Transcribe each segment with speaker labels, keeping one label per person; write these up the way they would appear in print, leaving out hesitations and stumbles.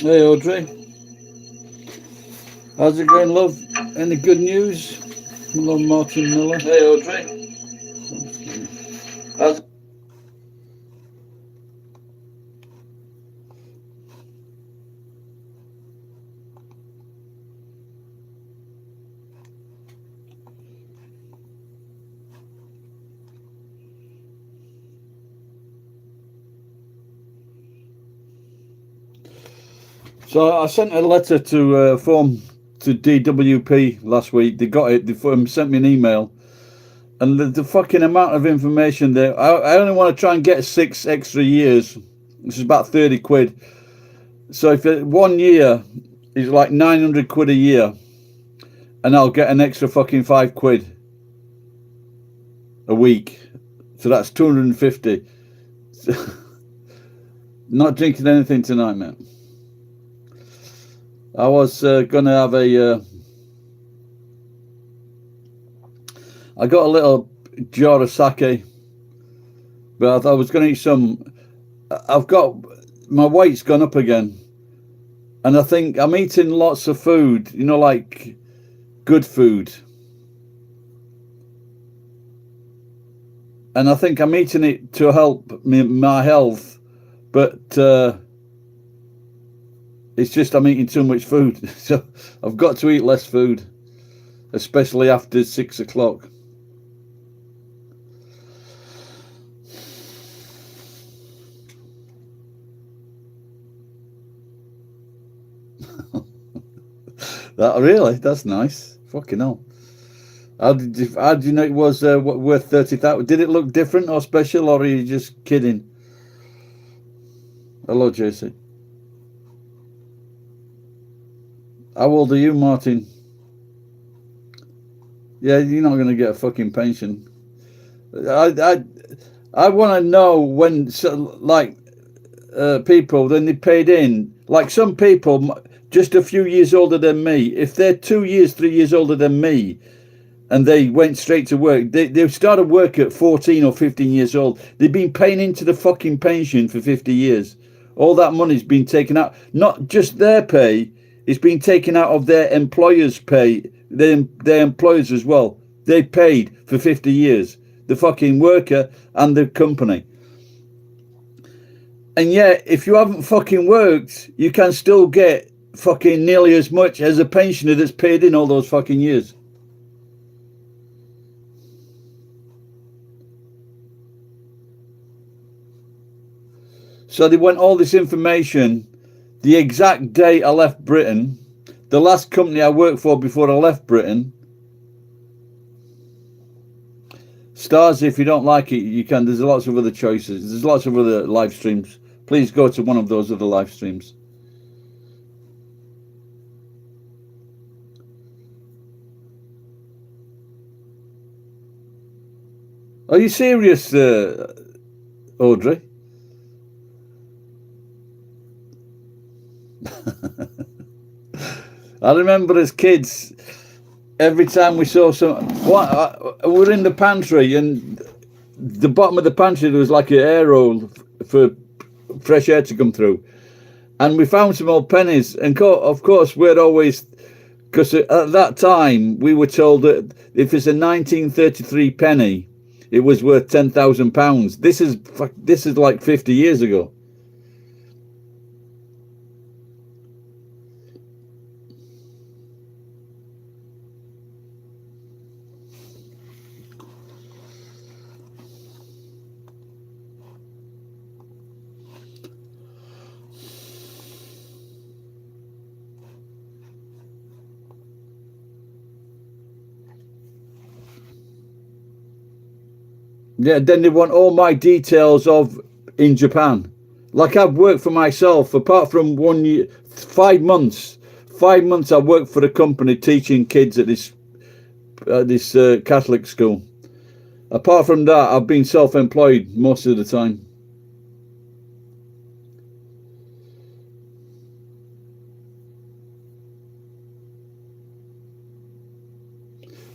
Speaker 1: Hey Audrey, how's it going, love? Any good news? Hello, Martin Miller.
Speaker 2: Hey Audrey. How's
Speaker 1: So I sent a letter to to DWP last week. They got it. They sent me an email, and the fucking amount of information there. I only want to try and get 6 extra years, which is about 30 quid. So if 1 year is like 900 quid a year, and I'll get an extra fucking 5 quid a week. So that's 250. Not drinking anything tonight, man. I was gonna have a. I got a little jar of sake, but I was gonna eat some. I've got my weight's gone up again, and I think I'm eating lots of food. You know, like good food, and I think I'm eating it to help me, my health, but it's just I'm eating too much food. So I've got to eat less food, especially after 6 o'clock. That really, that's nice. Fucking hell. How did you know it was worth 30,000? Did it look different or special, or are you just kidding? Hello, JC. How old are you, Martin? Yeah, you're not going to get a fucking pension. I I, I want to know when, so, like, people, then they paid in. Like some people, just a few years older than me, if they're 2 years, 3 years older than me, and they went straight to work, they started work at 14 or 15 years old. They've been paying into the fucking pension for 50 years. All that money's been taken out. Not just their pay, it's been taken out of their employers' pay, their employers as well. They paid for 50 years, the fucking worker and the company. And yet, if you haven't fucking worked, you can still get fucking nearly as much as a pensioner that's paid in all those fucking years. So they want all this information, the exact date I left Britain, the last company I worked for before I left Britain. Stars, if you don't like it, you can. There's lots of other choices. There's lots of other live streams. Please go to one of those other live streams. Are you serious, Audrey? I remember as kids, every time we saw we're in the pantry, and the bottom of the pantry there was like an air hole for fresh air to come through, and we found some old pennies, and of course we're always, because at that time we were told that if it's a 1933 penny, it was worth £10,000. This is like 50 years ago. Yeah, then they want all my details of in Japan. Like I've worked for myself, apart from 1 year, 5 months. 5 months I worked for a company teaching kids at this Catholic school. Apart from that, I've been self-employed most of the time.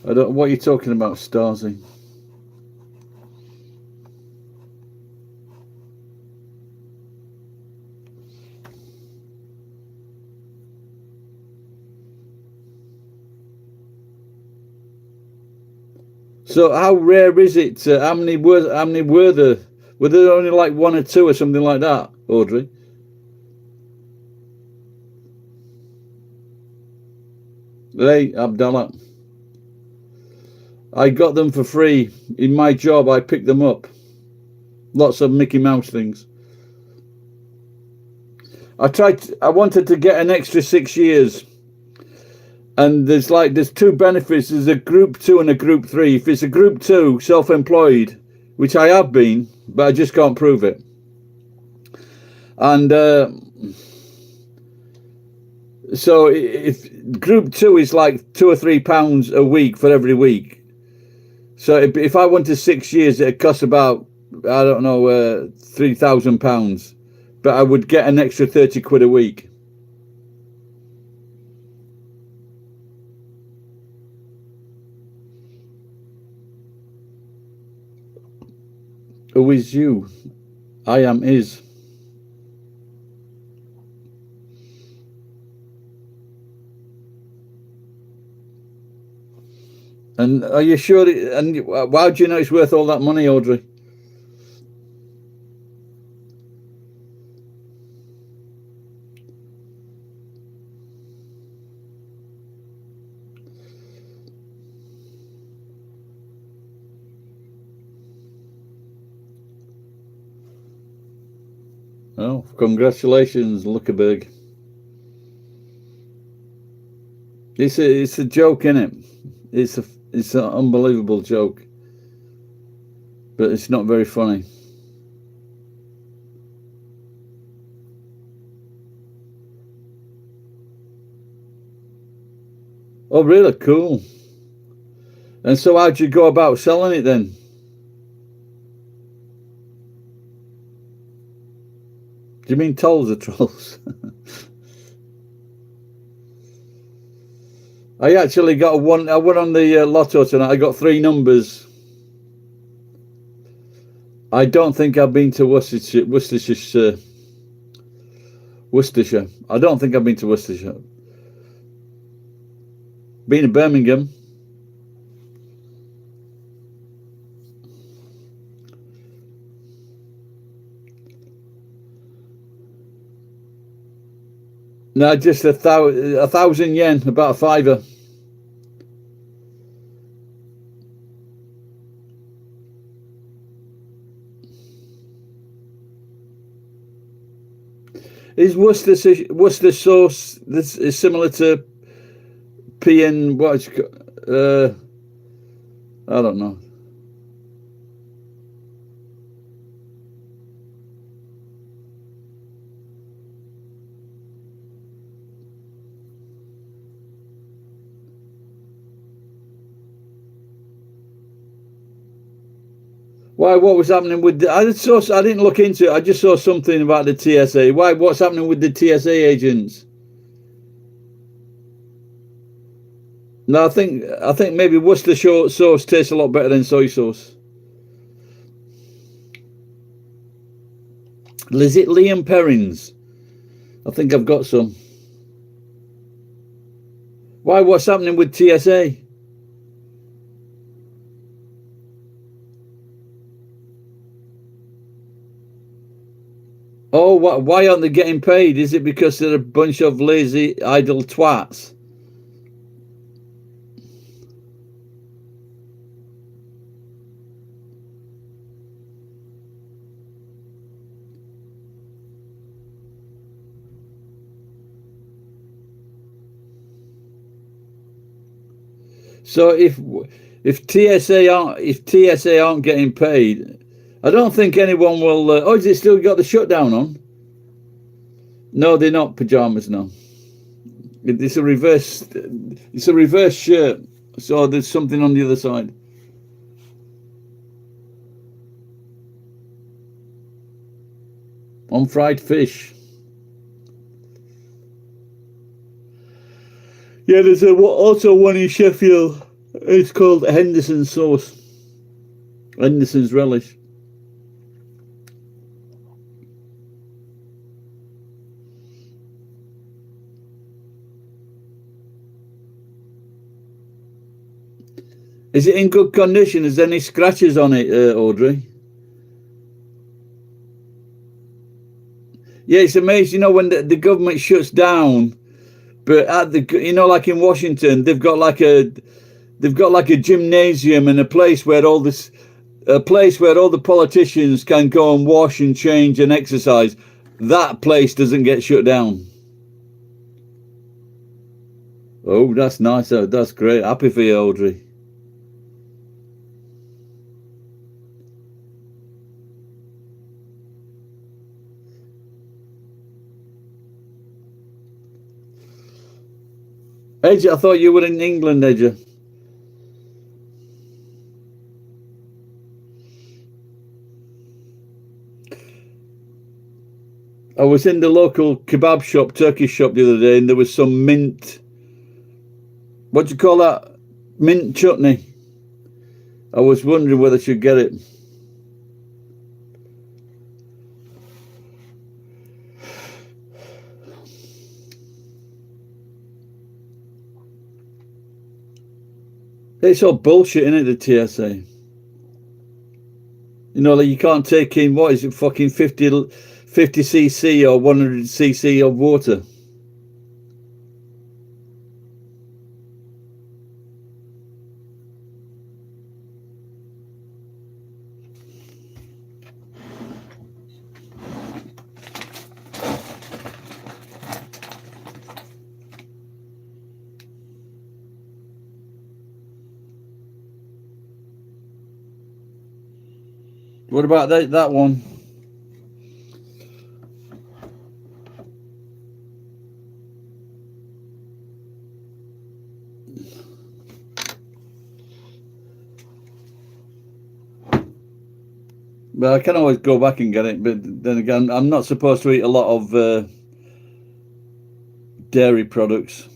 Speaker 1: I don't. What are you talking about, Stasi? So how rare is it? How many were? How many were there? Were there only like one or two or something like that, Audrey? Hey, Abdallah. I got them for free in my job. I picked them up. Lots of Mickey Mouse things. I wanted to get an extra 6 years, and there's two benefits. There's a group 2 and a group 3. If it's a group 2, self-employed, which I have been, but I just can't prove it, and so if group 2 is like £2 or £3 a week for every week. So if I wanted 6 years, it'd cost about, I don't know, £3,000, but I would get an extra 30 quid a week. Who is you? I am is. And are you sure? And why do you know it's worth all that money, Audrey? Oh, congratulations, Luckerberg. It's a joke, isn't it? It's an unbelievable joke, but it's not very funny. Oh, really? Cool. And so how'd you go about selling it then? Do you mean tolls or trolls? I actually got I won on the lotto tonight. I got 3 numbers. I don't think I've been to Worcestershire. I don't think I've been to Worcestershire. Been to Birmingham. No, just a 1,000 yen, about a fiver. Is Worcester sauce this is similar to PN? I don't know. Why? What was happening with I didn't look into it. I just saw something about the TSA. Why? What's happening with the TSA agents? No, I think maybe Worcestershire sauce tastes a lot better than soy sauce. Is it Liam Perrins? I think I've got some. Why? What's happening with TSA? Oh, why aren't they getting paid? Is it because they're a bunch of lazy, idle twats? So if if TSA aren't getting paid, I don't think anyone will. Oh, is it still got the shutdown on? No, they're not pajamas. No, it's a reverse. It's a reverse shirt. So there's something on the other side. On fried fish. Yeah, there's also one in Sheffield. It's called Henderson's sauce. Henderson's relish. Is it in good condition? Is there any scratches on it, Audrey? Yeah, it's amazing. You know, when the government shuts down, but at like in Washington, they've got like a gymnasium and a place where all the politicians can go and wash and change and exercise. That place doesn't get shut down. Oh, that's nice. That's great. Happy for you, Audrey. Edge, I thought you were in England, Edge. I was in the local kebab shop, Turkish shop the other day, and there was some mint, what do you call that? Mint chutney. I was wondering whether I should get it. It's all bullshit, isn't it, the TSA? You know, like you can't take in, what is it, fucking 50cc or 100cc of water. What about that one? Well, I can always go back and get it, but then again, I'm not supposed to eat a lot of dairy products.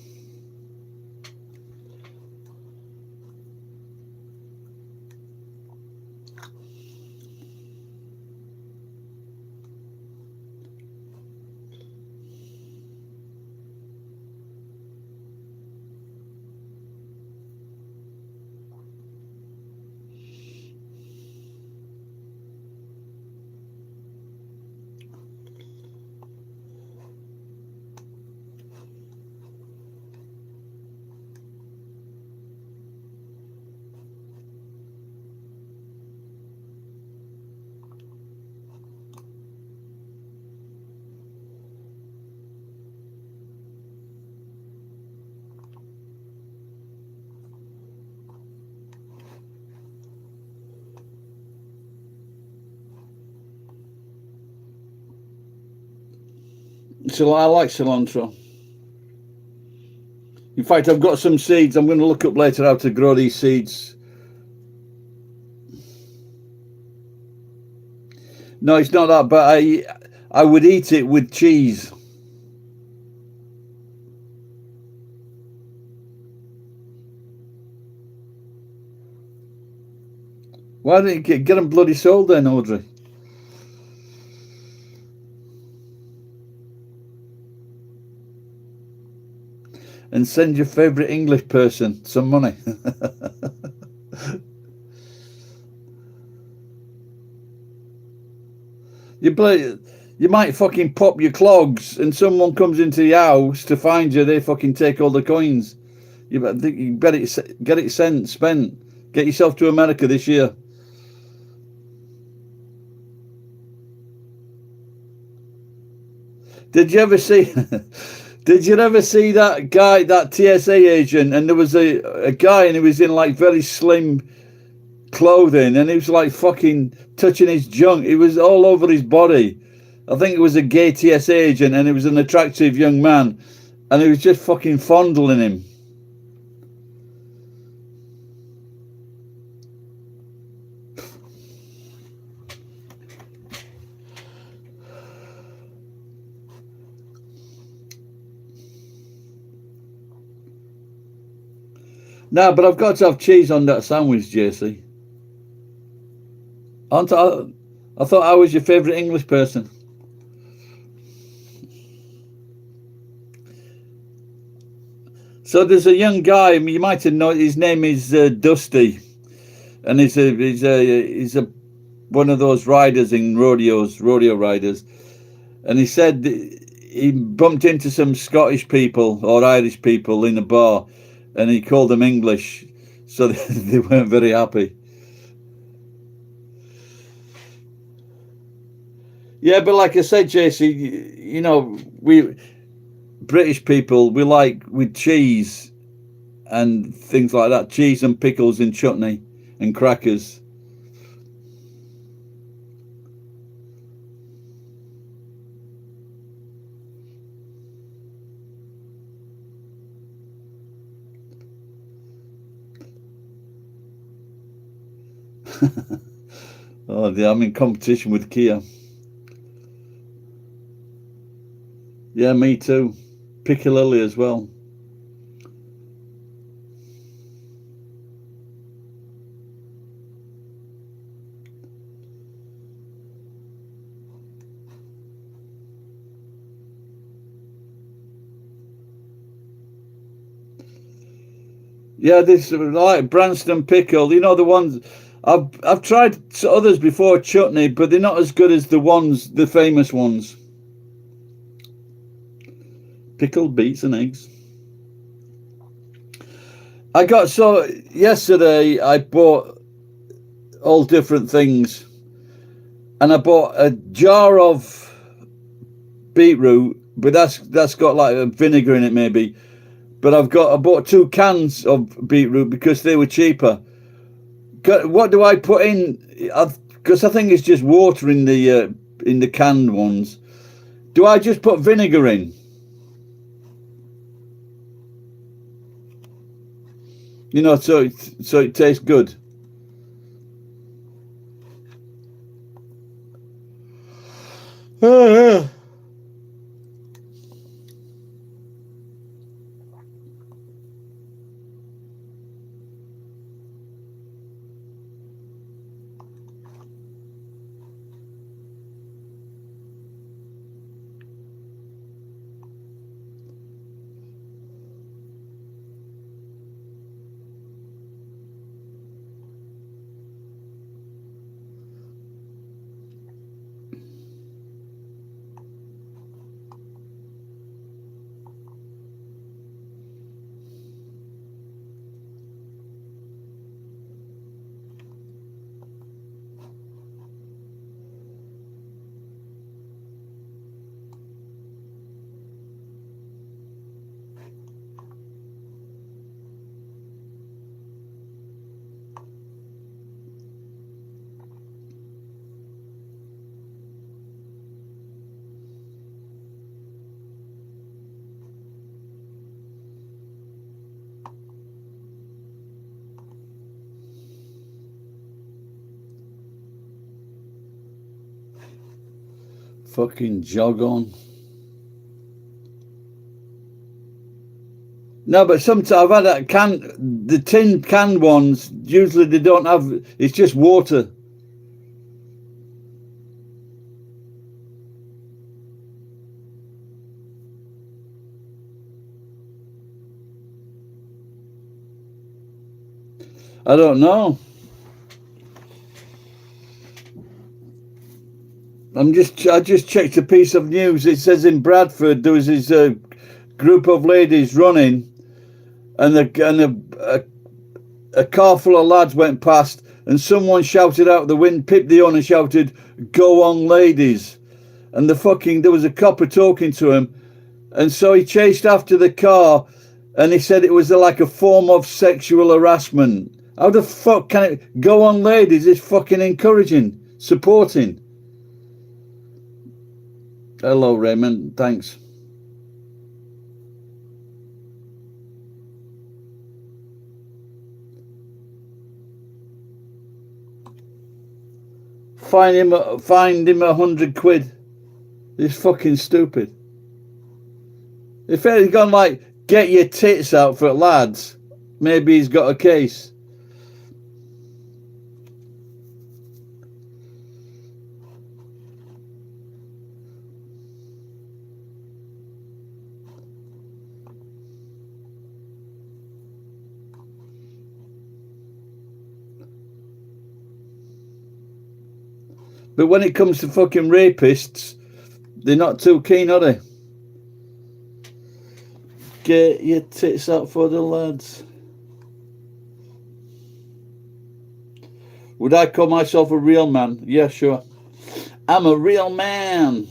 Speaker 1: So I like cilantro. In fact, I've got some seeds. I'm going to look up later how to grow these seeds. No, it's not that, but I would eat it with cheese. Why didn't you get them bloody sold then, Audrey? And send your favourite English person some money. You might fucking pop your clogs and someone comes into your house to find you, they fucking take all the coins. You better get it spent. Get yourself to America this year. Did you ever see Did you ever see that guy, that TSA agent, and there was a guy and he was in like very slim clothing and he was like fucking touching his junk. It was all over his body. I think it was a gay TSA agent and he was an attractive young man and he was just fucking fondling him. No, but I've got to have cheese on that sandwich, JC. I thought I was your favourite English person. So there's a young guy, you might have known, his name is Dusty, and he's a one of those riders in rodeo riders, and he said he bumped into some Scottish people or Irish people in a bar, and he called them English, so they weren't very happy. Yeah, but like I said, JC, you know, we British people, we like with cheese and things like that, cheese and pickles and chutney and crackers. Oh, dear, I'm in competition with Kia. Yeah, me too. Piccalilli as well. Yeah, this like Branston pickle. You know the ones I've tried others before, chutney, but they're not as good as the famous ones. Pickled beets and eggs. Yesterday I bought all different things, and I bought a jar of beetroot, but that's got like a vinegar in it maybe. But I bought 2 cans of beetroot because they were cheaper. What do I put in? Because I think it's just water in the canned ones. Do I just put vinegar in? You know, so it tastes good. Fucking jog on. No, but sometimes I've had the tin canned ones, usually they don't have, it's just water. I don't know. I just checked a piece of news. It says in Bradford there was this group of ladies running, and a car full of lads went past, and someone shouted out the wind, pipped the horn and shouted, "Go on, ladies!" And there was a copper talking to him, And so he chased after the car, and he said it was like a form of sexual harassment. How the fuck can it go on, ladies? It's fucking encouraging, supporting. Hello, Raymond. Thanks. Find him 100 quid. It's fucking stupid. If he'd gone like, get your tits out for it, lads, maybe he's got a case. But when it comes to fucking rapists, they're not too keen, are they? Get your tits out for the lads. Would I call myself a real man? Yeah, sure. I'm a real man.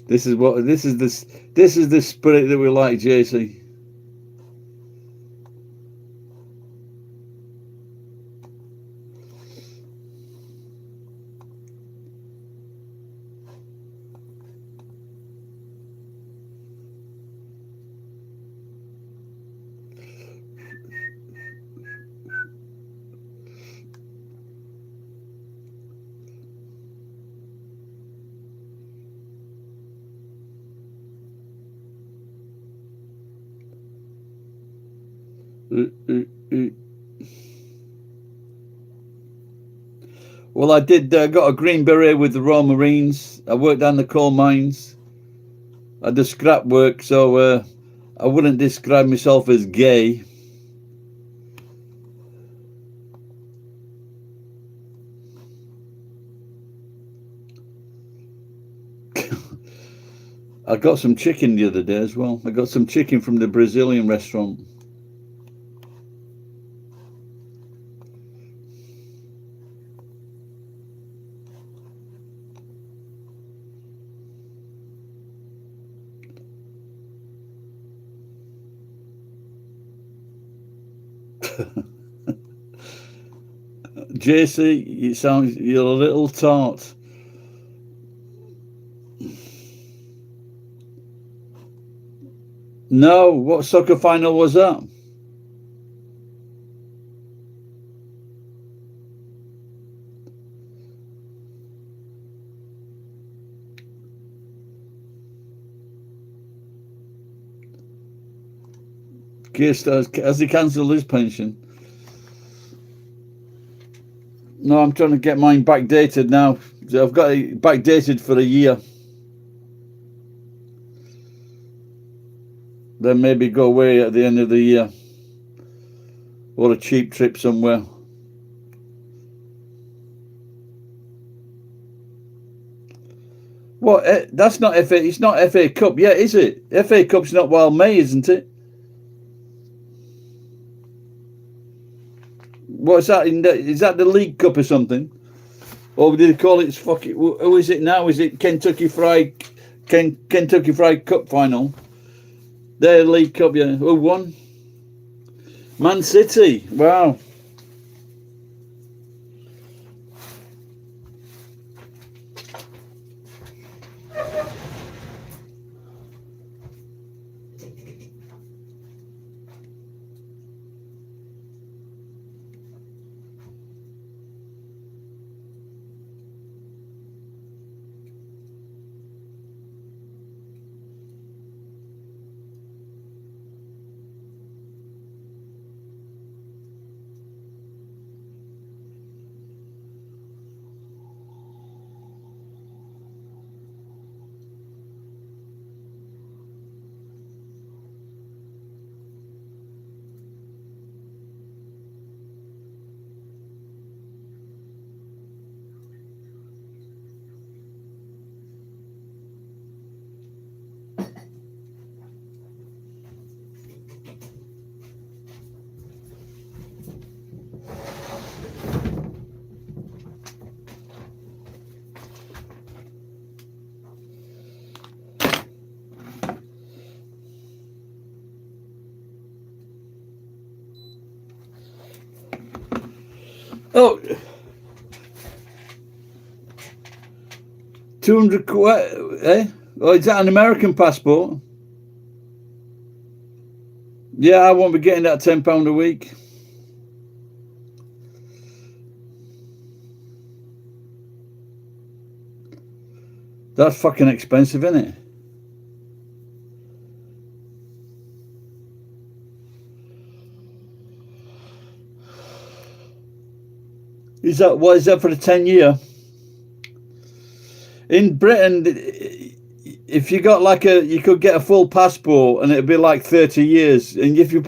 Speaker 1: This is the spirit that we like, JC. Well, I did. I got a green beret with the Royal Marines. I worked down the coal mines. I did scrap work, so I wouldn't describe myself as gay. I got some chicken the other day as well. I got some chicken from the Brazilian restaurant. JC, you're a little tart. No, what soccer final was that? Has he cancelled his pension? No, I'm trying to get mine backdated now. So I've got it backdated for a year. Then maybe go away at the end of the year. Or a cheap trip somewhere. What? That's not FA. It's not FA Cup yet, is it? FA Cup's not while May, isn't it? What's that? Is that the League Cup or something? Or did they call it fucking? Who is it now? Is it Kentucky Fried Cup final? Their League Cup, yeah. Who won? Man City. Wow. Oh, 200 quid, eh? Oh, is that an American passport? Yeah, I won't be getting that £10 a week. That's fucking expensive, isn't it? Is that what is that for the 10-year? In Britain, if you got like you could get a full passport and it'd be like 30 years. And if you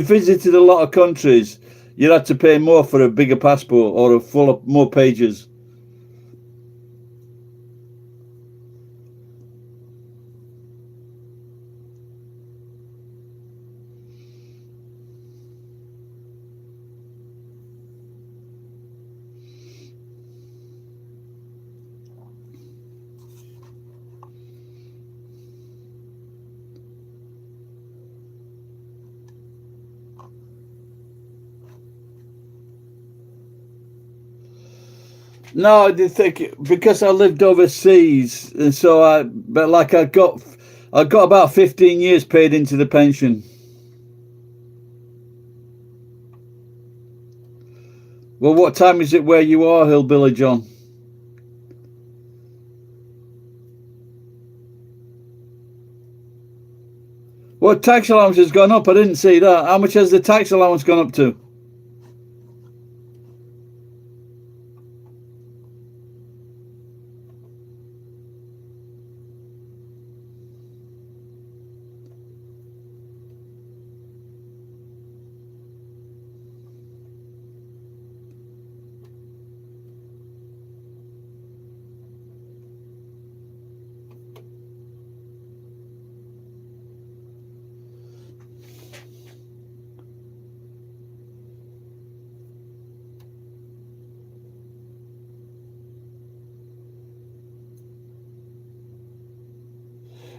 Speaker 1: visited a lot of countries, you'd have to pay more for a bigger passport or a full of more pages. No, I did think because I lived overseas, and so I got about 15 years paid into the pension. Well, what time is it where you are, Hillbilly John? What tax allowance has gone up? I didn't see that. How much has the tax allowance gone up to?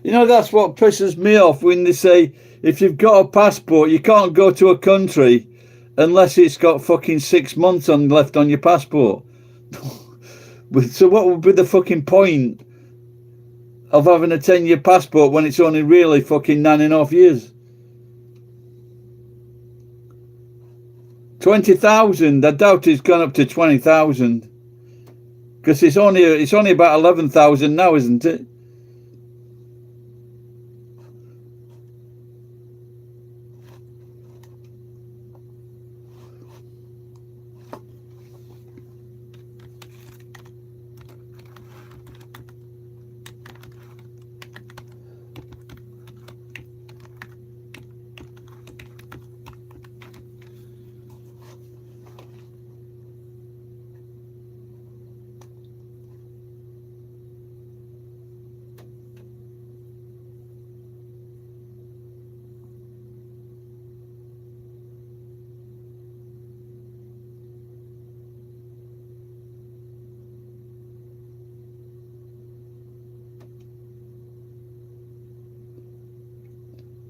Speaker 1: You know, that's what pisses me off when they say if you've got a passport, you can't go to a country unless it's got fucking 6 months left on your passport. So what would be the fucking point of having a 10-year passport when it's only really fucking 9.5 years? 20,000. I doubt it's gone up to 20,000 because it's only about 11,000 now, isn't it?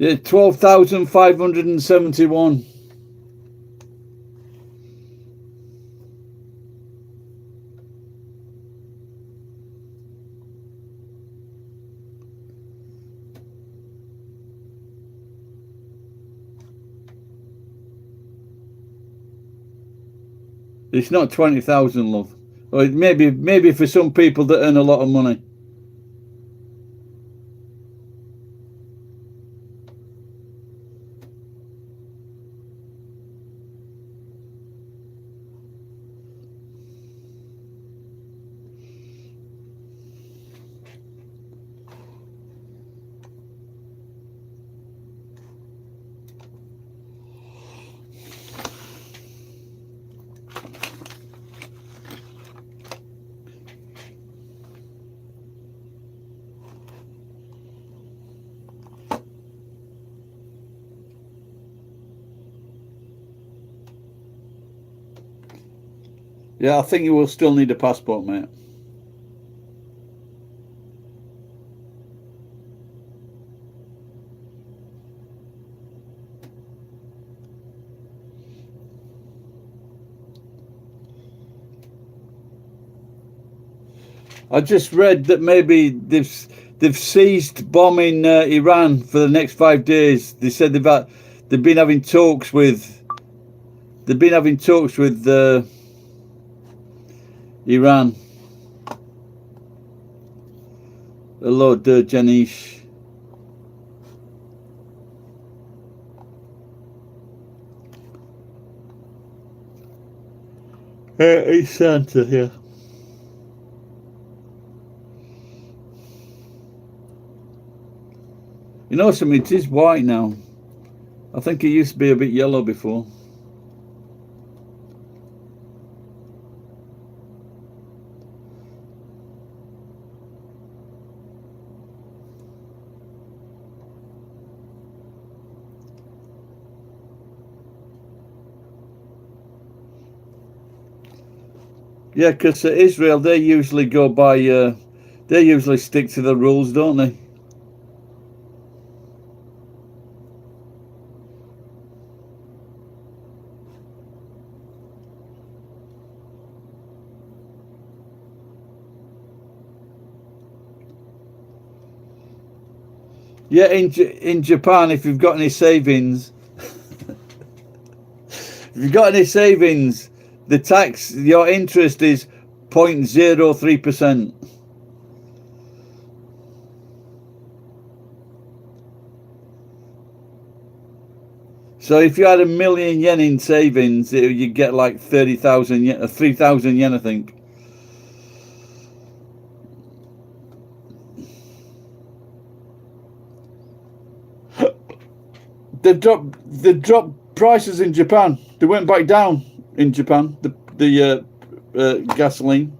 Speaker 1: Yeah, 12,571. It's not 20,000, love. Or maybe for some people that earn a lot of money. Yeah, I think you will still need a passport, mate. I just read that maybe they've ceased bombing Iran for the next 5 days. They said they've been having talks with Iran. Hello, Janish. It's Santa here. You know something, it is white now. I think it used to be a bit yellow before. Yeah, because Israel, they usually go by, they usually stick to the rules, don't they? Yeah, in Japan, if you've got any savings, if you've got any savings, the tax, your interest is 0.03%. So if you had 1,000,000 yen in savings, you'd get like 30,000 yen, 3,000 yen, I think. They dropped prices in Japan. They went back down in Japan. The gasoline.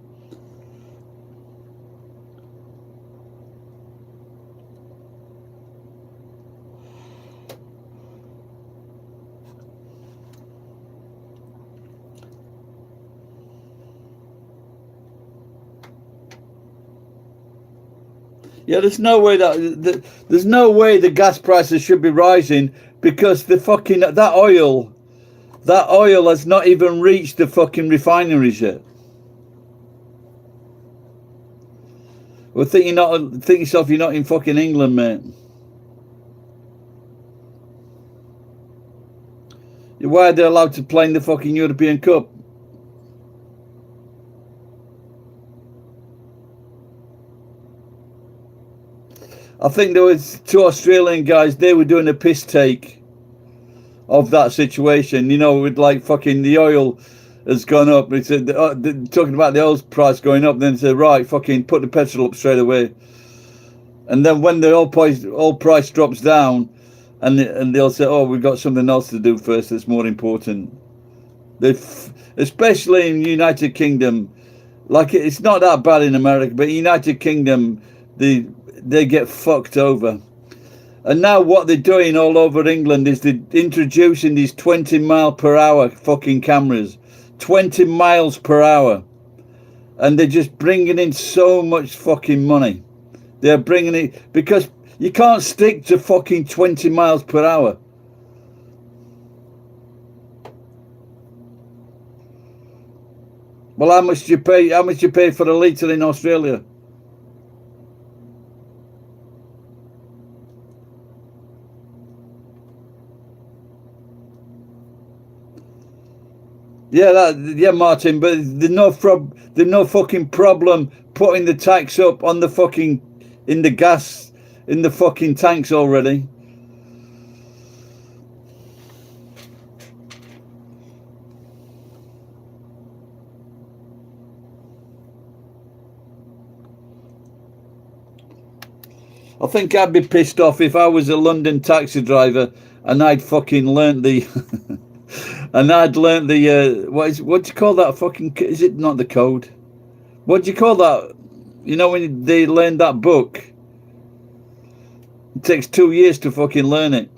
Speaker 1: Yeah, there's no way there's no way the gas prices should be rising, because the fucking that oil has not even reached the fucking refineries yet. Well, think yourself you're not in fucking England, mate. Why are they allowed to play in the fucking European Cup? I think there was 2 Australian guys, they were doing a piss take of that situation, you know, with like fucking the oil has gone up. They said, talking about the oil price going up, then they said, right, fucking put the petrol up straight away. And then when the oil price drops down, and they'll say, oh, we've got something else to do first that's more important. Especially in the United Kingdom, like it's not that bad in America, but United Kingdom, they get fucked over. And now what they're doing all over England is they're introducing these 20 mile per hour fucking cameras. 20 miles per hour. And they're just bringing in so much fucking money. They're bringing it, because you can't stick to fucking 20 miles per hour. Well, how much do you pay? How much do you pay for a litre in Australia? Yeah, Martin, but there's no fucking problem putting the tax up on the fucking in the gas in the fucking tanks already. I think I'd be pissed off if I was a London taxi driver and I'd fucking learnt the and I'd learnt the what do you call that fucking, is it not the code? What do you call that? You know, when they learn that book, it takes 2 years to fucking learn it.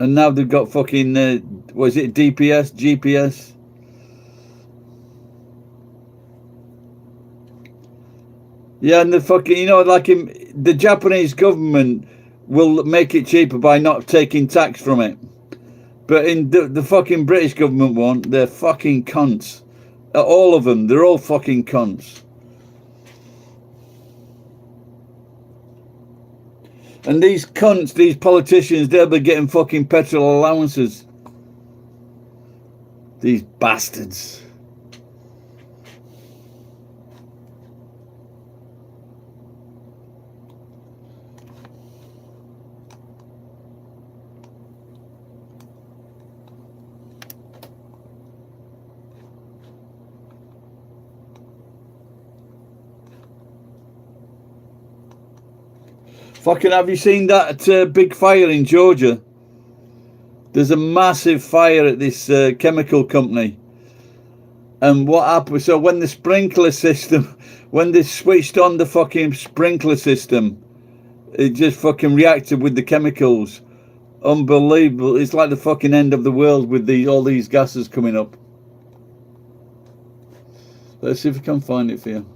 Speaker 1: And now they've got fucking what is it, DPS, GPS? Yeah, and the fucking, you know, like the Japanese government will make it cheaper by not taking tax from it. But in the fucking British government one, they're fucking cunts. All of them. They're all fucking cunts. And these cunts, these politicians, they'll be getting fucking petrol allowances. These bastards. Fucking, have you seen that big fire in Georgia? There's a massive fire at this chemical company. And what happened? So when the sprinkler system, when they switched on the fucking sprinkler system, it just fucking reacted with the chemicals. Unbelievable. It's like the fucking end of the world with all these gases coming up. Let's see if we can find it for you.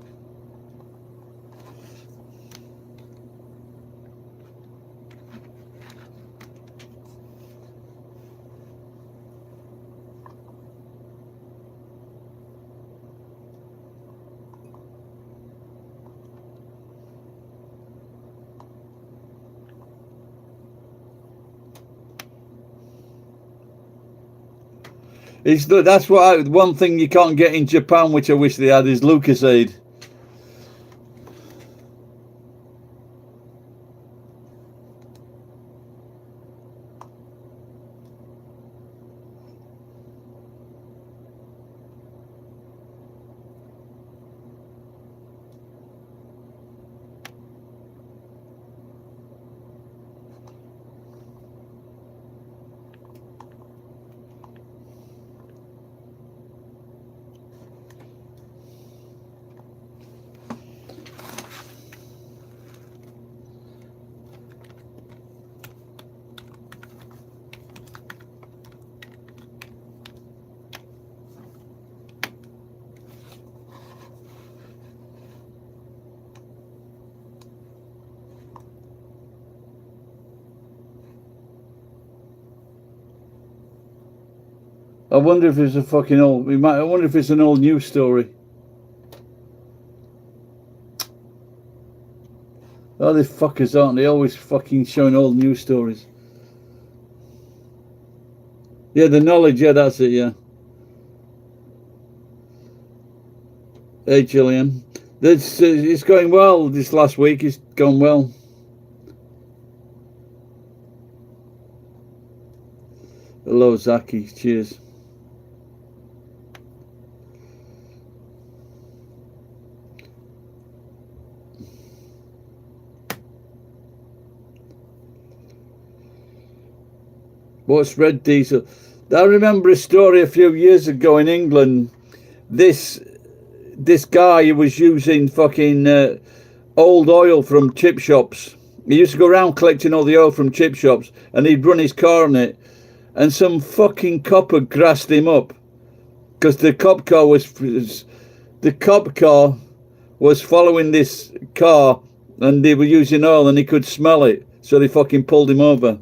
Speaker 1: That's one thing you can't get in Japan, which I wish they had, is Lucasade. I wonder if it's a fucking old. I wonder if it's an old news story. Oh, they fuckers, aren't they? Always fucking showing old news stories. Yeah, the knowledge. Yeah, that's it. Yeah. Hey, Gillian. It's going well. This last week it's gone well. Hello, Zaki. Cheers. What's red diesel? I remember a story a few years ago in England. This guy was using fucking old oil from chip shops. He used to go around collecting all the oil from chip shops, and he'd run his car on it. And some fucking copper grassed him up because the cop car was following this car, and they were using oil, and he could smell it, so they fucking pulled him over.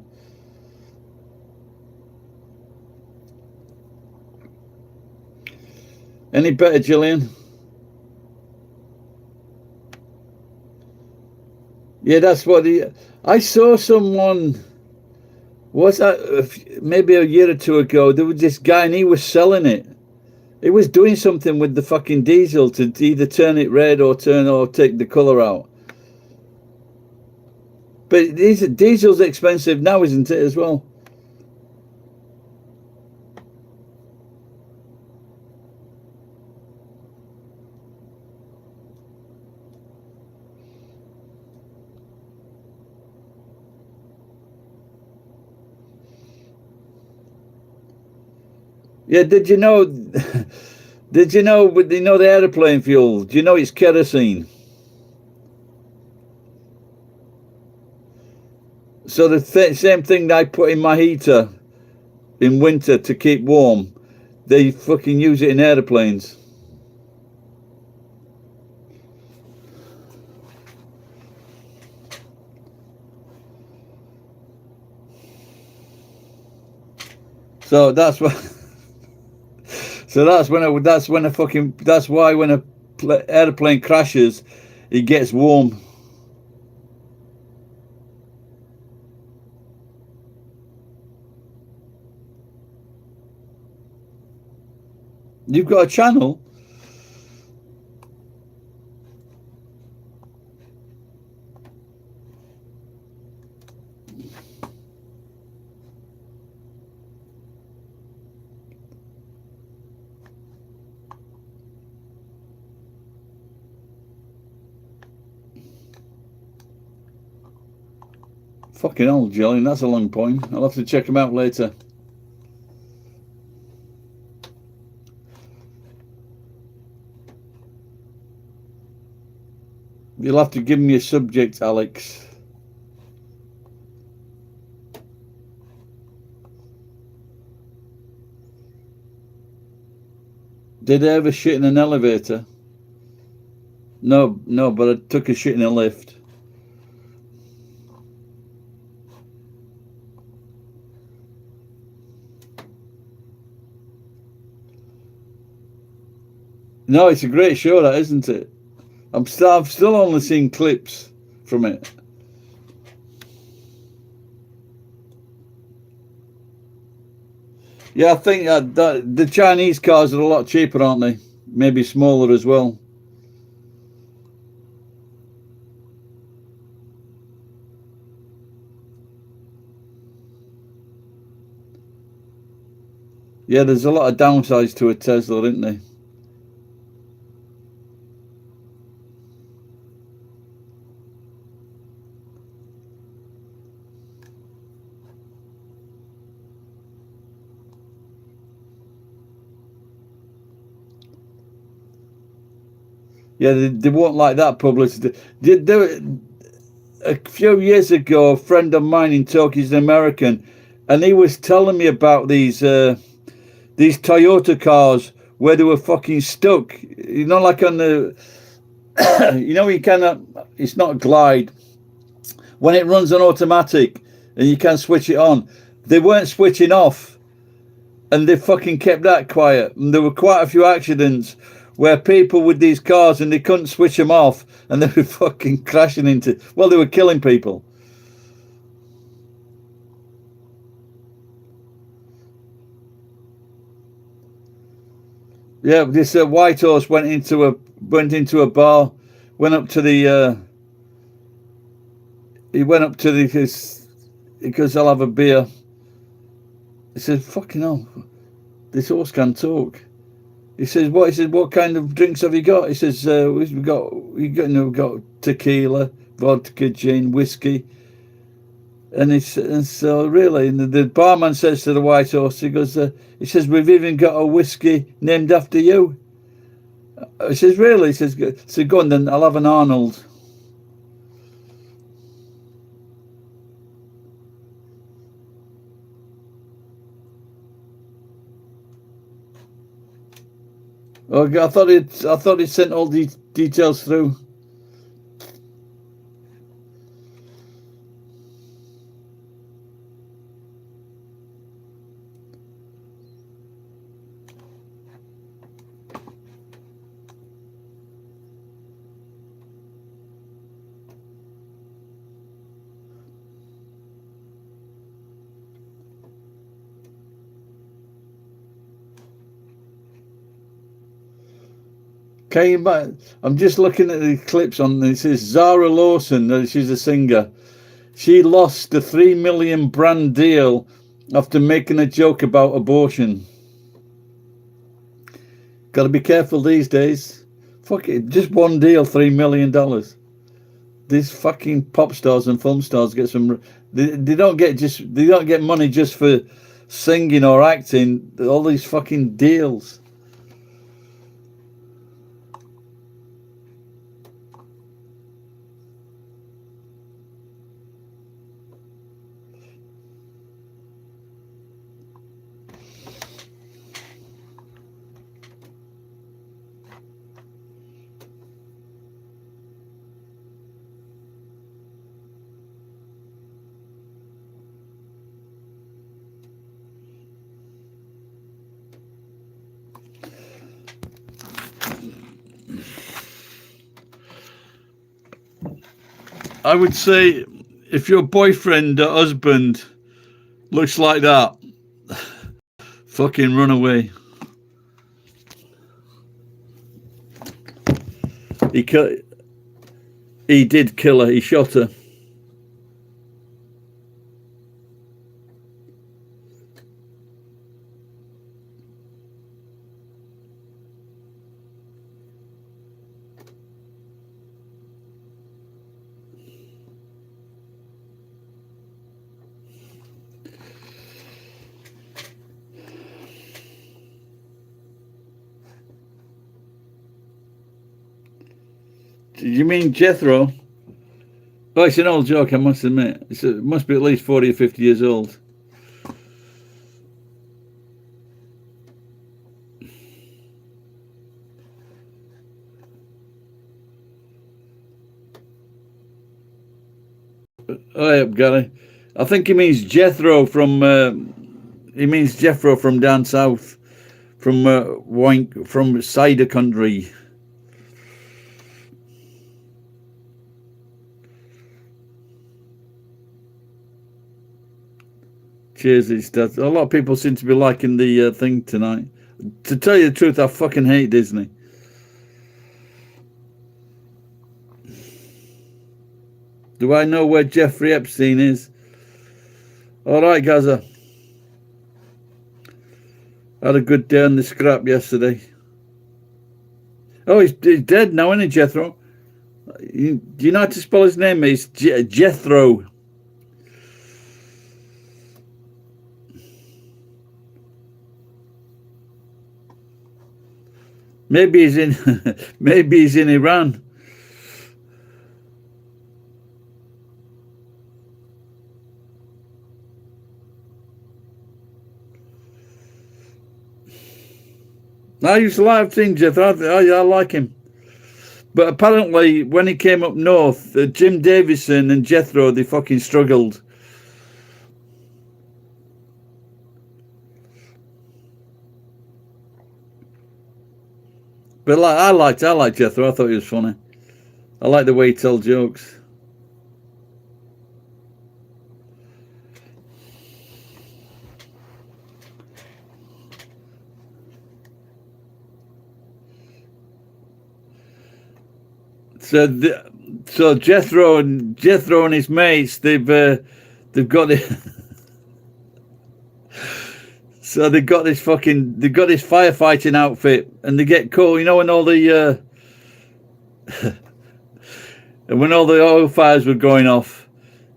Speaker 1: Any better, Gillian? Yeah, that's what I saw someone. Was that maybe a year or two ago? There was this guy, and he was selling it. He was doing something with the fucking diesel to either turn it red or take the colour out. But diesel's expensive now, isn't it, as well? Yeah, did you know the airplane fuel? Do you know it's kerosene? So the same thing that I put in my heater in winter to keep warm, they fucking use it in airplanes. So that's what So that's why when a airplane crashes, it gets warm. You've got a channel. Fucking hell, Jillian, that's a long point. I'll have to check them out later. You'll have to give me a subject, Alex. Did I ever shit in an elevator? No, but I took a shit in a lift. No, it's a great show, that, isn't it? I've still only seen clips from it. Yeah, I think that the Chinese cars are a lot cheaper, aren't they? Maybe smaller as well. Yeah, there's a lot of downsides to a Tesla, isn't there? Yeah, they won't like that publicity. A few years ago, a friend of mine in Tokyo is an American, and he was telling me about these Toyota cars where they were fucking stuck. You know, like on the, you cannot. It's not glide when it runs on automatic, and you can switch it on. They weren't switching off, and they fucking kept that quiet. And there were quite a few accidents where people with these cars and they couldn't switch them off, and they were fucking crashing into. Well, they were killing people. Yeah, this white horse went into a bar, went up to the he went up to his, he goes, I'll have a beer. He says, fucking hell, this horse can talk. He says, what? He says, what kind of drinks have you got? He says, we've got tequila, vodka, gin, whiskey. And so really, and the barman says to the white horse, he says, we've even got a whiskey named after you. He says, really? He says, so go on then, I'll have an Arnold. Oh, I thought he'd sent all the details through. Came back. I'm just looking at the clips on. It says Zara Lawson. She's a singer. She lost the 3 million brand deal after making a joke about abortion. Got to be careful these days. Fuck it, just one deal, $3 million. These fucking pop stars and film stars get some. They don't get money just for singing or acting. All these fucking deals. I would say if your boyfriend or husband looks like that, fucking run away. He he did kill her. He shot her. You mean Jethro? Oh, it's an old joke, I must admit. It must be at least 40 or 50 years old. Oh, yeah, Gary. I think he means Jethro from. He means Jethro from down south, from cider country. Cheers, it's that. A lot of people seem to be liking the thing tonight. To tell you the truth, I fucking hate Disney. Do I know where Jeffrey Epstein is? All right, Gaza. Had a good day on the scrap yesterday. Oh, he's dead now, isn't he, Jethro? Do you know how to spell his name? It's Jethro. Maybe he's in. Maybe he's in Iran. I used to like Team Jethro. I like him. But apparently, when he came up north, Jim Davison and Jethro, they fucking struggled. But I liked Jethro. I thought he was funny. I like the way he told jokes. So Jethro and his mates, they've got it. So they've got this firefighting outfit, and they get caught. You know when all the and when all the oil fires were going off,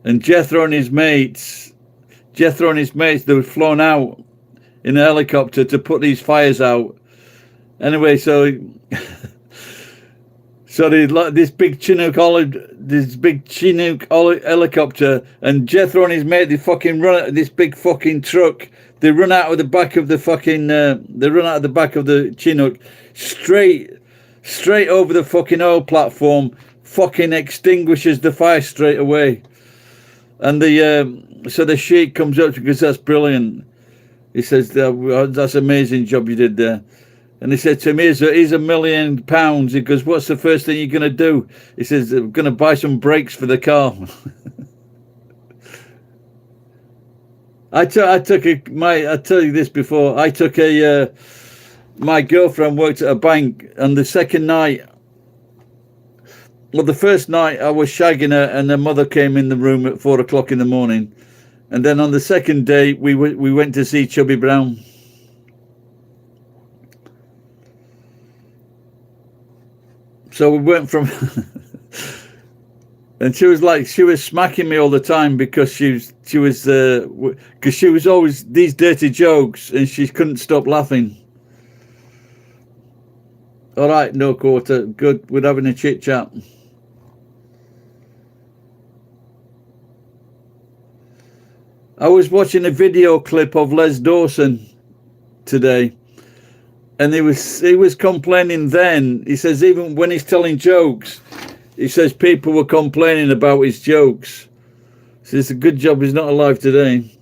Speaker 1: and Jethro and his mates, they were flown out in a helicopter to put these fires out. Anyway, so they like this big Chinook helicopter, and Jethro and his mate, they fucking run out of this big fucking truck. They run out of the back of the fucking. They run out of the back of the Chinook, straight over the fucking oil platform. Fucking extinguishes the fire straight away. And the sheik comes up because that's brilliant. He says, "That's an amazing job you did there." And he said to him, here's £1 million. He goes, what's the first thing you're going to do? He says, I'm going to buy some brakes for the car. I tell you this before, my girlfriend worked at a bank, and the first night I was shagging her, and her mother came in the room at 4 o'clock in the morning. And then on the second day, we went to see Chubby Brown. So we went from, and she was smacking me all the time because she was always these dirty jokes, and she couldn't stop laughing. All right, no quarter, good. We're having a chit chat. I was watching a video clip of Les Dawson today. And he was complaining then. He says even when he's telling jokes, he says people were complaining about his jokes. So it's a good job he's not alive today.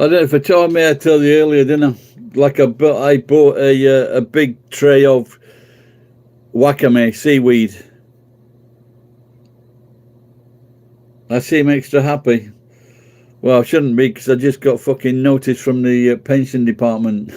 Speaker 1: I don't know if I told me, I told you earlier, didn't I? Like I bought a big tray of wakame seaweed. I seem extra happy. Well, I shouldn't be, because I just got fucking notice from the pension department.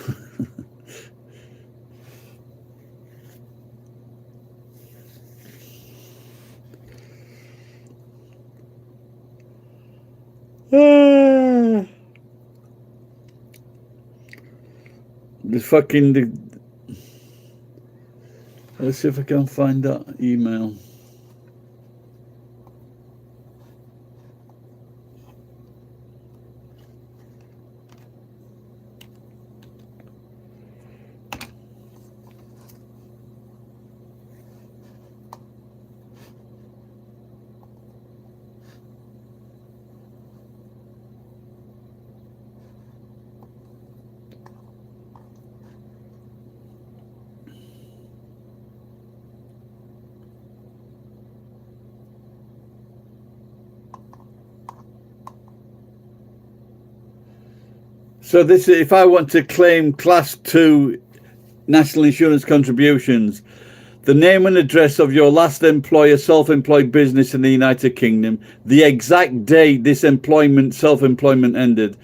Speaker 1: The fucking... Let's see if I can find that email. So this is if I want to claim Class 2 National Insurance contributions, the name and address of your last employer, self-employed business in the United Kingdom, the exact date this self-employment ended,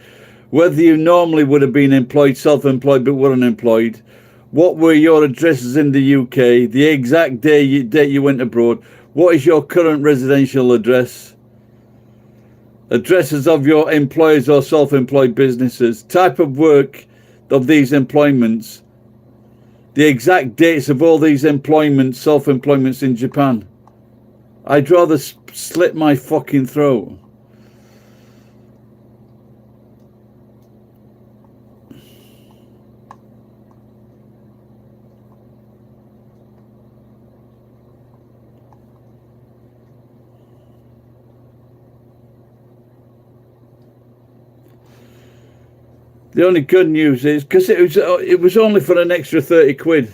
Speaker 1: whether you normally would have been employed, self-employed, but were unemployed, what were your addresses in the UK, the exact date you went abroad, what is your current residential address, addresses of your employers or self-employed businesses, type of work of these employments, the exact dates of all these employments, self-employments in Japan. I'd rather slit my fucking throat. The only good news is, because it was only for an extra 30 quid,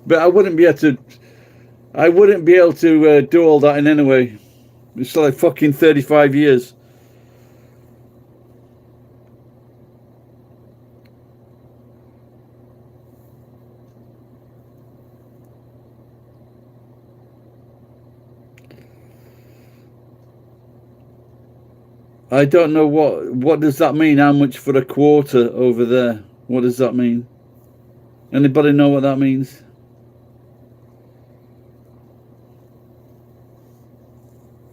Speaker 1: but I wouldn't be able to do all that in any way. It's like fucking 35 years. I don't know what does that mean, how much for a quarter over there? What does that mean? Anybody know what that means?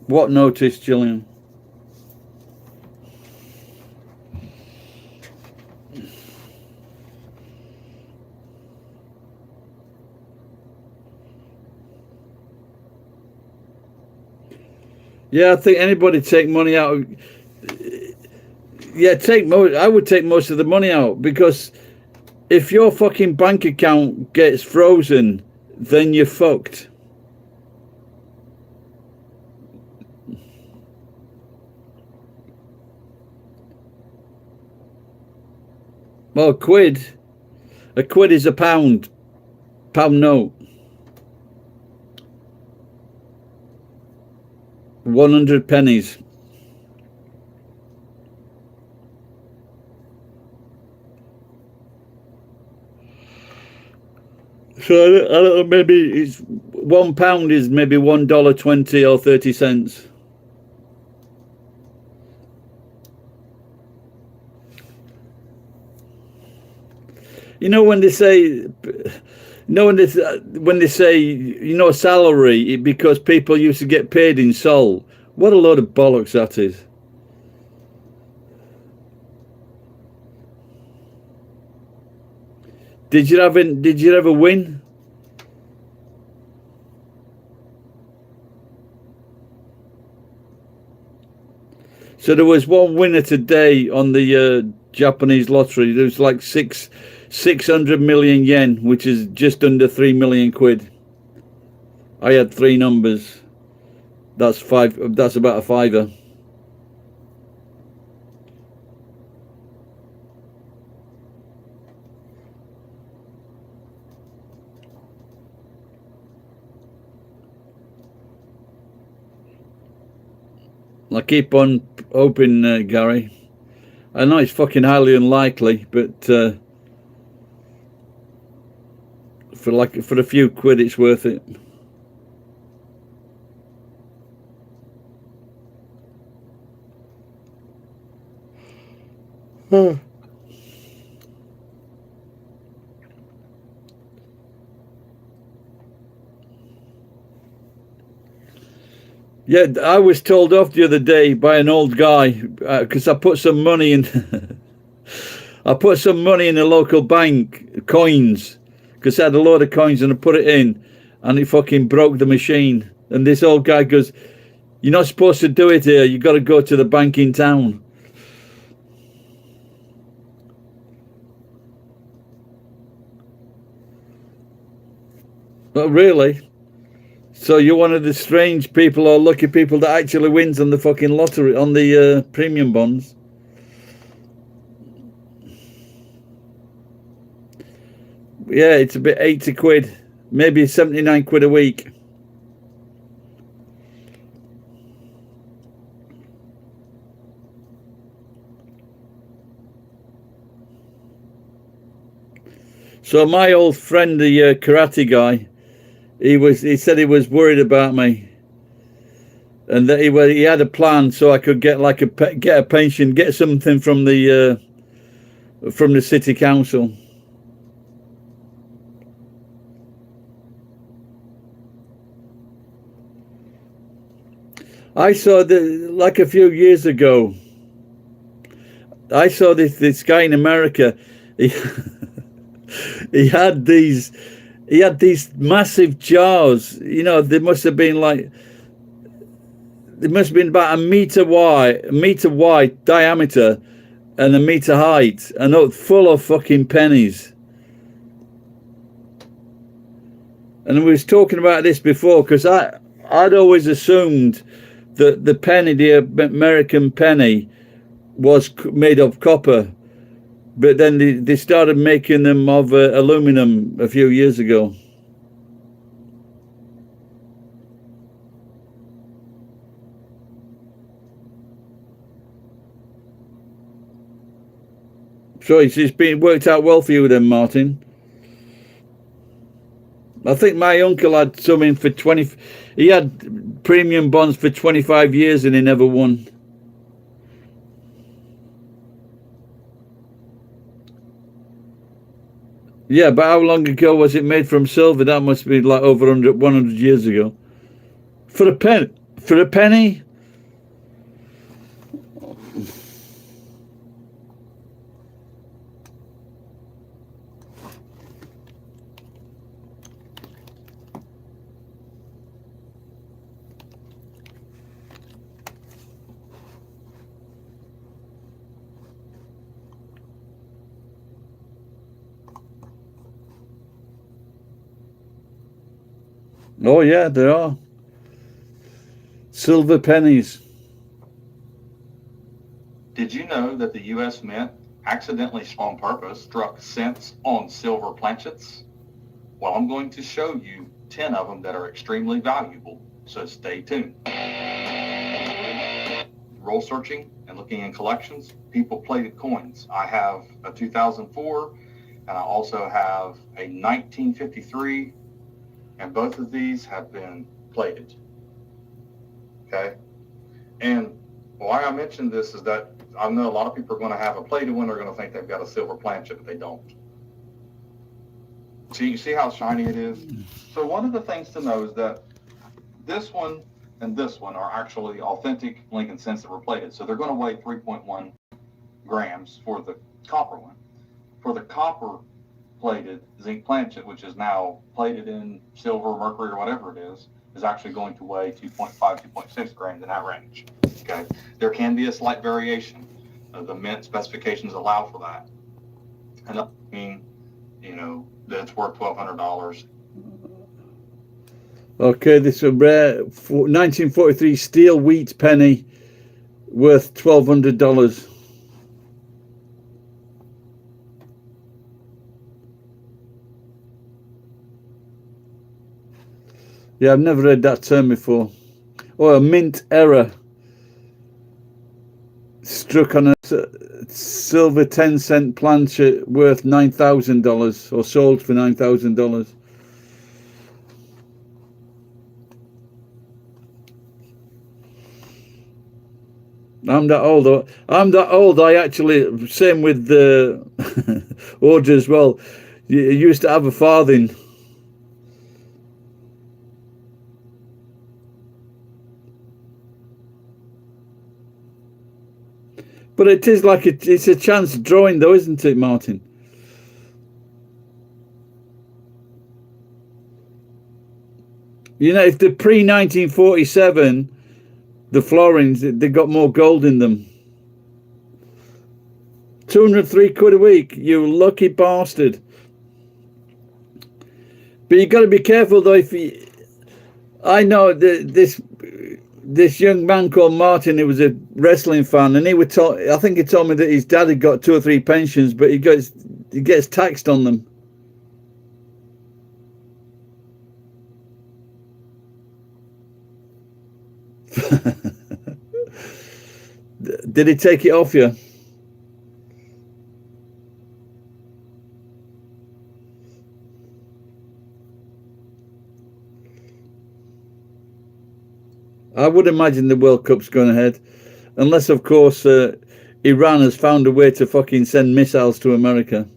Speaker 1: What notice, Gillian? Yeah, I think anybody take money out. Yeah, I would take most of the money out, because if your fucking bank account gets frozen, then you're fucked. Well, a quid is a pound note. 100 pennies. So I don't know, maybe it's £1 is maybe $1.20 or 30 cents. You know when they say, salary because people used to get paid in sol. What a load of bollocks that is. Did you ever win? So there was one winner today on the Japanese lottery. There was like 600 million yen, which is just under 3 million quid. I had 3 numbers. That's about a fiver. I keep on hoping, Gary. I know it's fucking highly unlikely, but for a few quid, it's worth it. Yeah, I was told off the other day by an old guy because I put some money in. I put some money in the local bank, coins, because I had a load of coins and I put it in, and it fucking broke the machine. And this old guy goes, "You're not supposed to do it here. You got to go to the bank in town." But really? So you're one of the strange people or lucky people that actually wins on the fucking lottery, on the premium bonds. Yeah, it's about 80 quid, maybe 79 quid a week. So my old friend, the karate guy, he said he was worried about me, and that he had a plan so I could get get a pension, get something from the city council. I saw like a few years ago. I saw this guy in America. He he had these massive jars. You know, they must have been about a meter wide diameter, and a meter height, and full of fucking pennies. And we was talking about this before, because I'd always assumed that the penny, the American penny, was made of copper, but then they started making them of aluminum a few years ago. So it's been worked out well for you then, Martin. I think my uncle had something for 20. He had premium bonds for 25 years and he never won. Yeah, but how long ago was it made from silver? That must be like over 100 years ago. For a pen, for a penny? Oh yeah, there are. Silver pennies.
Speaker 2: Did you know that the U.S. Mint accidentally, on purpose, struck cents on silver planchets? Well, I'm going to show you 10 of them that are extremely valuable, so stay tuned. Roll searching and looking in collections, people plated coins. I have a 2004, and I also have a 1953, and both of these have been plated. Okay? And why I mentioned this is that I know a lot of people are going to have a plated one. They're going to think they've got a silver planchet, but they don't. So you see how shiny it is? So one of the things to know is that this one and this one are actually authentic Lincoln cents that were plated. So they're going to weigh 3.1 grams for the copper one. For the copper plated zinc planchet, which is now plated in silver, mercury, or whatever it is actually going to weigh 2.5, 2.6 grams in that range. Okay, there can be a slight variation. The mint specifications allow for that, and that mean, that it's worth $1,200.
Speaker 1: Okay, this is a rare 1943 steel wheat penny worth $1,200. Yeah, I've never heard that term before. Or a mint error. struck on a silver 10-cent planchet worth $9,000, or sold for $9,000. I'm that old. I'm that old. I actually, same with the order as well. You used to have a farthing. But it is like it's a chance drawing, though, isn't it, Martin? You know, if the pre-1947, the florins, they got more gold in them. 203 quid a week, you lucky bastard. But you got to be careful, though. If you, I know this young man called Martin, he was a wrestling fan, and he would I think he told me that his dad had got 2 or 3 pensions, but he gets taxed on them. Did he take it off you? I would imagine the World Cup's going ahead, unless, of course, Iran has found a way to fucking send missiles to America.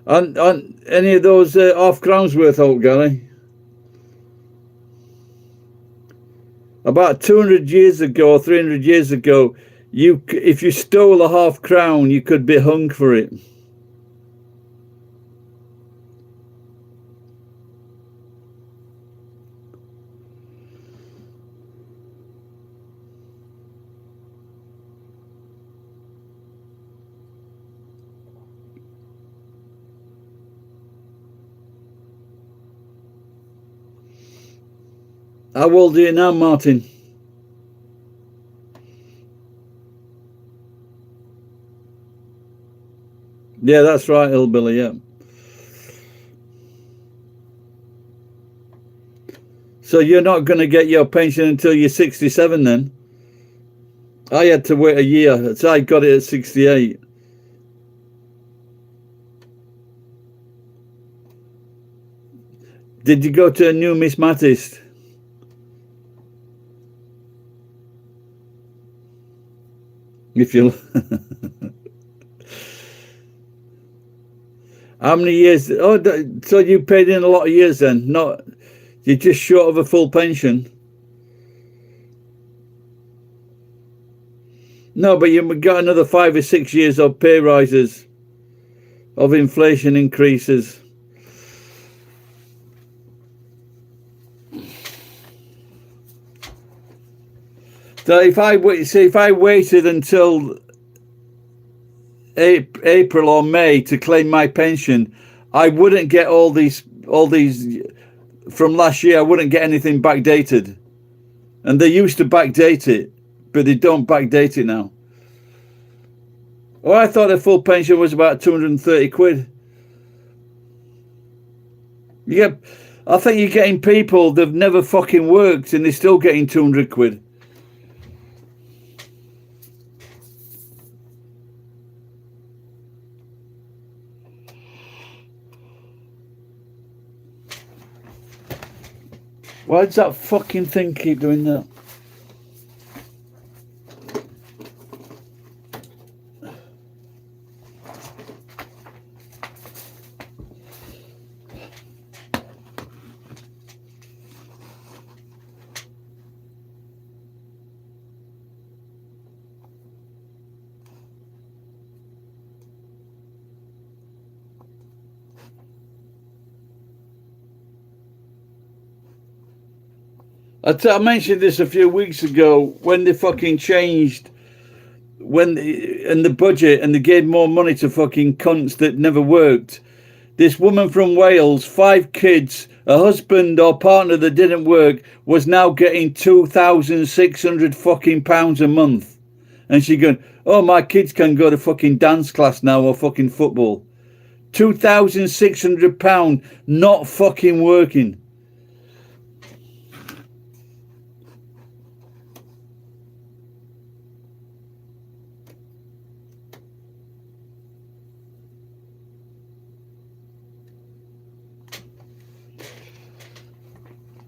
Speaker 1: On any of those off Crownsworth out, Gary? About 200 years ago, or 300 years ago, if you stole a half crown, you could be hung for it. How old are you now, Martin? Yeah, that's right, Hillbilly, yeah. So you're not going to get your pension until you're 67 then? I had to wait a year, so I got it at 68. Did you go to a numismatist? If you... How many years? Oh, so you paid in a lot of years then? Not, you're just short of a full pension. No, but you've got another 5 or 6 years of pay rises, of inflation increases. So if I waited until April or May to claim my pension, I wouldn't get all these from last year. I wouldn't get anything backdated, and they used to backdate it, but they don't backdate it now. Oh, I thought a full pension was about 230 quid. I think you're getting people that've never fucking worked and they're still getting 200 quid. Why does that fucking thing keep doing that? I mentioned this a few weeks ago when they fucking changed in the budget, and they gave more money to fucking cunts that never worked. This woman from Wales, 5 kids, a husband or partner that didn't work, was now getting 2,600 fucking pounds a month. And she going, oh, my kids can go to fucking dance class now or fucking football. £2,600 not fucking working.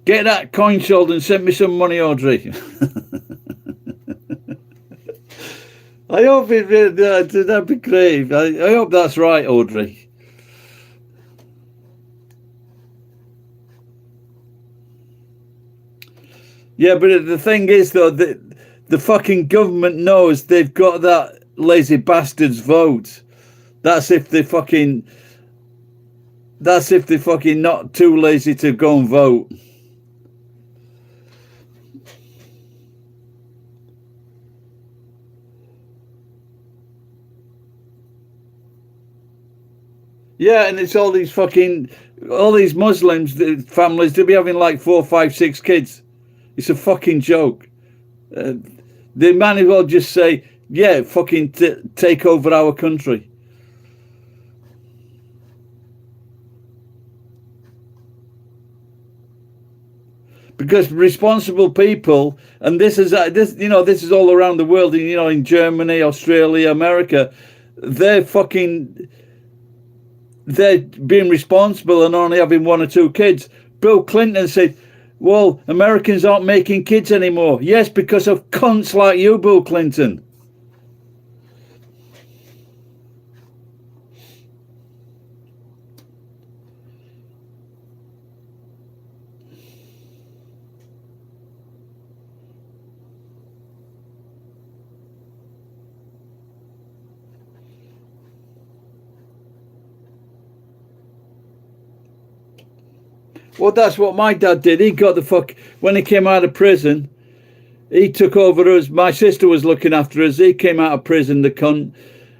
Speaker 1: Get that coin sold and send me some money, Audrey. I hope that'd be great. I hope that's right, Audrey. Yeah, but the thing is, though, the fucking government knows they've got that lazy bastard's vote. That's if they're fucking not too lazy to go and vote. Yeah, and it's all these Muslims families. They'll be having like 4, 5, 6 kids. It's a fucking joke. They might as well just say, yeah, fucking take over our country. Because responsible people, and this is all around the world, in Germany, Australia, America, they're being responsible and only having 1 or 2 kids. Bill Clinton said, well, Americans aren't making kids anymore. Yes, because of cunts like you, Bill Clinton. Well, that's what my dad did. He got when he came out of prison, he took over us. My sister was looking after us. He came out of prison, the cunt,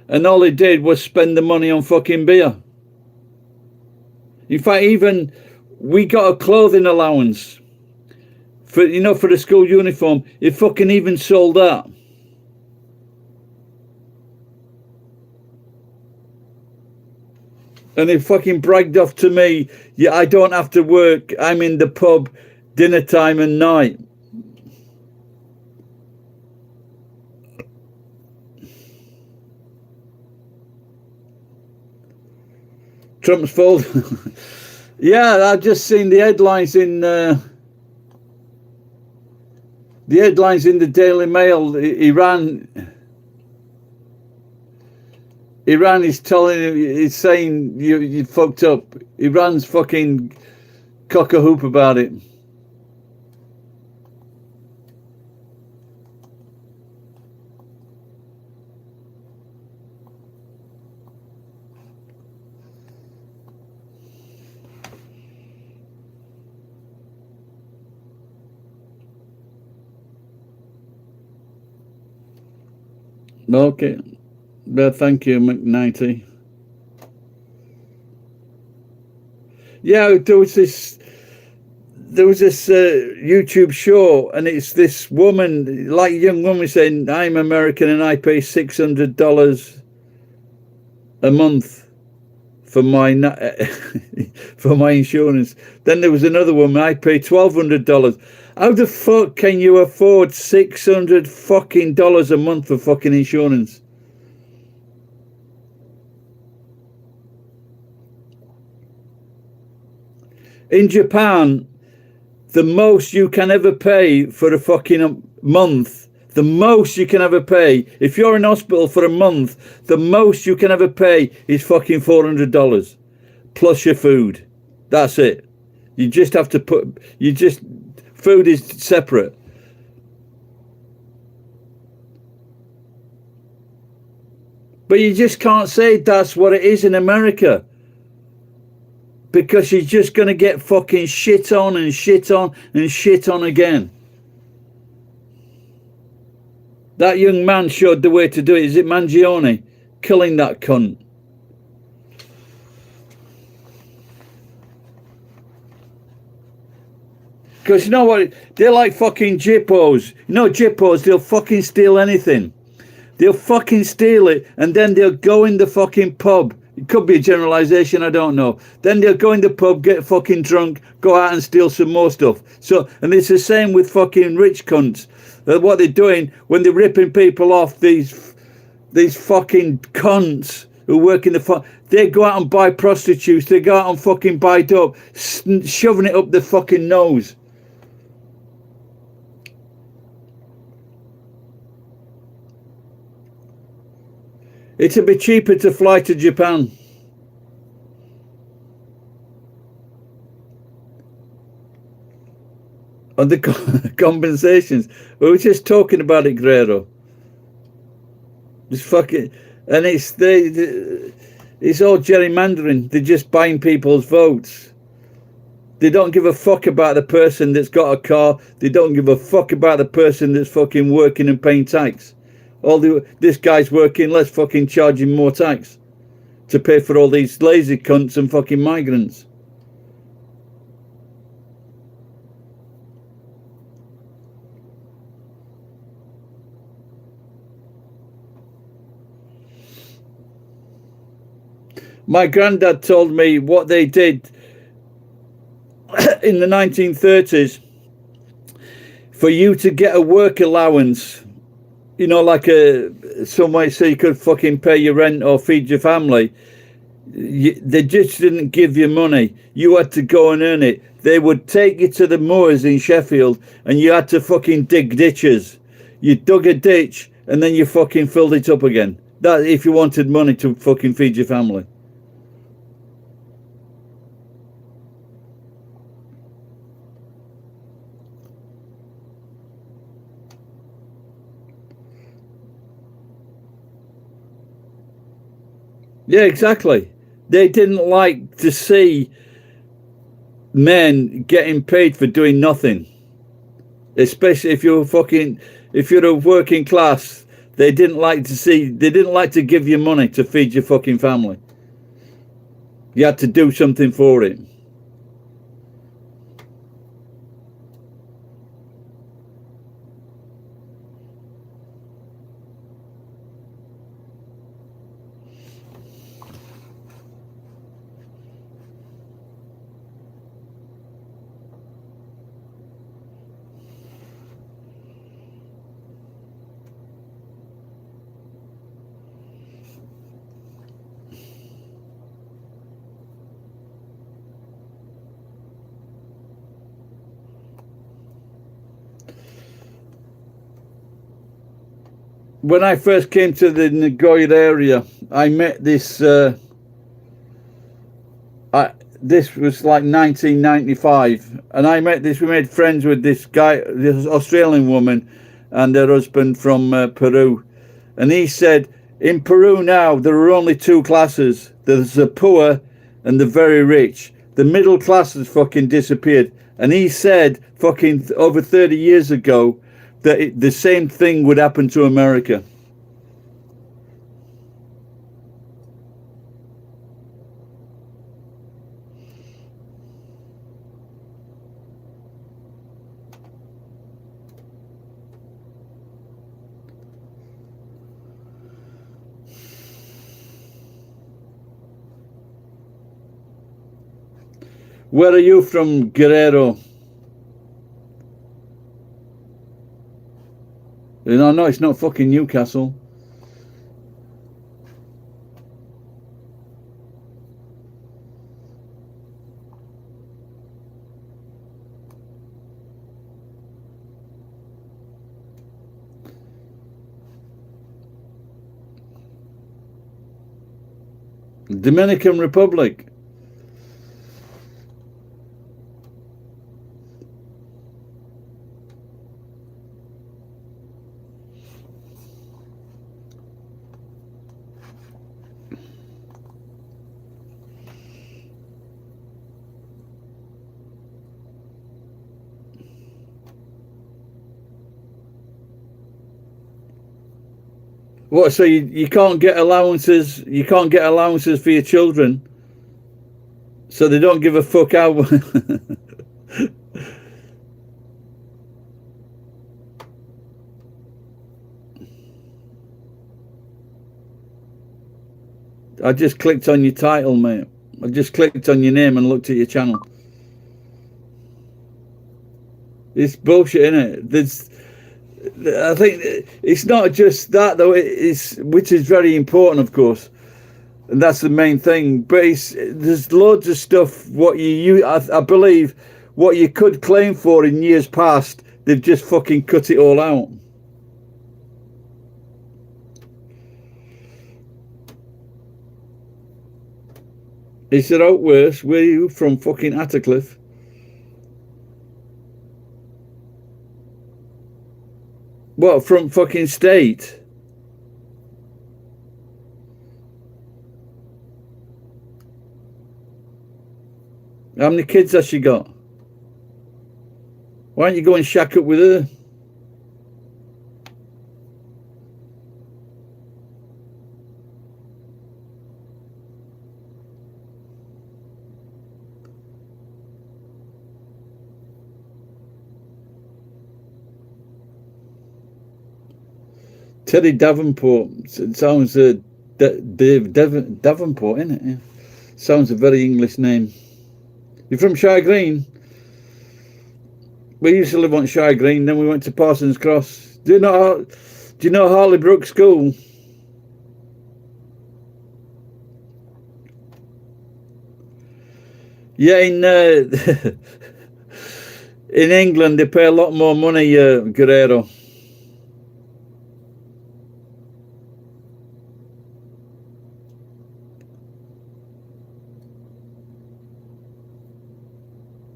Speaker 1: and all he did was spend the money on fucking beer. In fact, even we got a clothing allowance for the school uniform. He fucking even sold that. And he fucking bragged off to me, yeah, I don't have to work. I'm in the pub dinner time and night. Trump's fault. Yeah, I've just seen the headlines in the Daily Mail. Iran is saying you fucked up. Iran's fucking cock a hoop about it. Okay. Well, thank you, McKnighty. Yeah, there was this YouTube show, and it's this woman, like a young woman, saying, I'm American and I pay $600 a month for my for my insurance. Then there was another woman, I pay $1,200. How the fuck can you afford $600 fucking dollars a month for fucking insurance? In Japan, the most you can ever pay for a fucking month, the most you can ever pay, if you're in hospital for a month, the most you can ever pay is fucking $400 plus your food. That's it. You just have to food is separate. But you just can't say that's what it is in America. Because you're just going to get fucking shit on and shit on and shit on again. That young man showed the way to do it. Is it Mangione? Killing that cunt. Because you know what? They're like fucking jippos. You know jippos, they'll fucking steal anything. They'll fucking steal it, and then they'll go in the fucking pub. It could be a generalization, I don't know. Then they'll go in the pub, get fucking drunk, go out and steal some more stuff. So, and it's the same with fucking rich cunts. What they're doing when they're ripping people off, these fucking cunts who work in the they go out and buy prostitutes. They go out and fucking buy dope, shoving it up the fucking nose. It'd be cheaper to fly to Japan. On the compensations. We were just talking about it, Guerrero. Just fucking, and it's all gerrymandering. They're just buying people's votes. They don't give a fuck about the person that's got a car. They don't give a fuck about the person that's fucking working and paying tax. This guy's working, let's fucking charge him more tax to pay for all these lazy cunts and fucking migrants. My granddad told me what they did in the 1930s for you to get a work allowance. You know, like some way so you could fucking pay your rent or feed your family. They just didn't give you money. You had to go and earn it. They would take you to the moors in Sheffield and you had to fucking dig ditches. You dug a ditch and then you fucking filled it up again. That if you wanted money to fucking feed your family. Yeah, exactly. They didn't like to see men getting paid for doing nothing. Especially if you're a working class, they didn't like to give you money to feed your fucking family. You had to do something for it. When I first came to the Nagoya area, I met this. This was like 1995, and I met this. We made friends with this guy, this Australian woman, and her husband from Peru. And he said, in Peru now there are only two classes. There's the poor and the very rich. The middle class has fucking disappeared. And he said, fucking over 30 years ago, that the same thing would happen to America. Where are you from, Guerrero? No, it's not fucking Newcastle. Dominican Republic. What? So you can't get allowances? You can't get allowances for your children, so they don't give a fuck how. I just clicked on your title, mate. I just clicked on your name and looked at your channel. It's bullshit, isn't it? I think it's not just that though. It's which is very important, of course, and that's the main thing. But there's loads of stuff. I believe what you could claim for in years past, they've just fucking cut it all out. He said, out worse, where are you from? Fucking Attercliffe. What, from fucking state? How many kids has she got? Why don't you go and shack up with her? Teddy Davenport. It sounds Dave Davenport, isn't it? Yeah. Sounds a very English name. You're from Shire Green? We used to live on Shire Green, then we went to Parsons Cross. Do you know Harley Brook School? Yeah, in in England they pay a lot more money, Guerrero.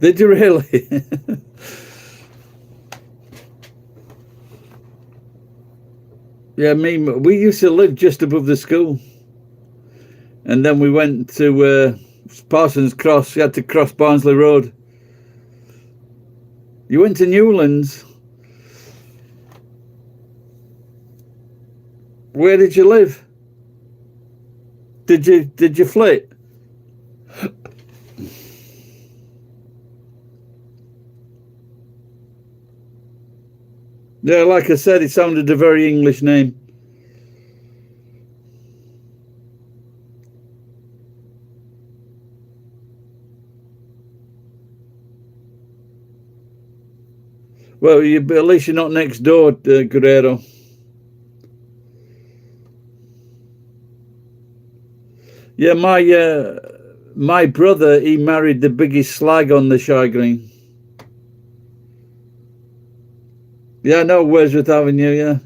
Speaker 1: Did you really? Yeah, we used to live just above the school. And then we went to Parsons Cross. You had to cross Barnsley Road. You went to Newlands. Where did you live? Did you flit? Yeah, like I said, it sounded a very English name. Well, at least you're not next door, Guerrero. Yeah, my brother, he married the biggest slag on the Shire Green. Yeah, I know Wordsworth Avenue, yeah.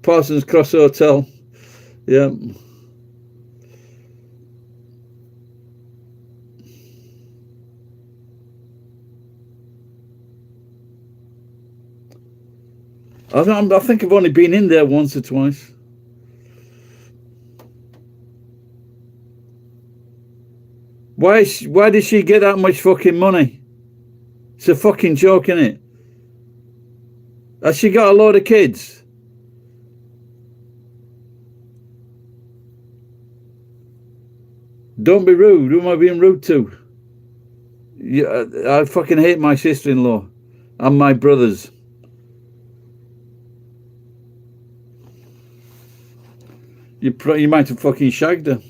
Speaker 1: Parsons Cross Hotel. Yeah. I think I've only been in there once or twice. Why did she get that much fucking money? It's a fucking joke, isn't it? Has she got a load of kids? Don't be rude. Who am I being rude to? Yeah, I fucking hate my sister-in-law and my brothers. You might have fucking shagged her.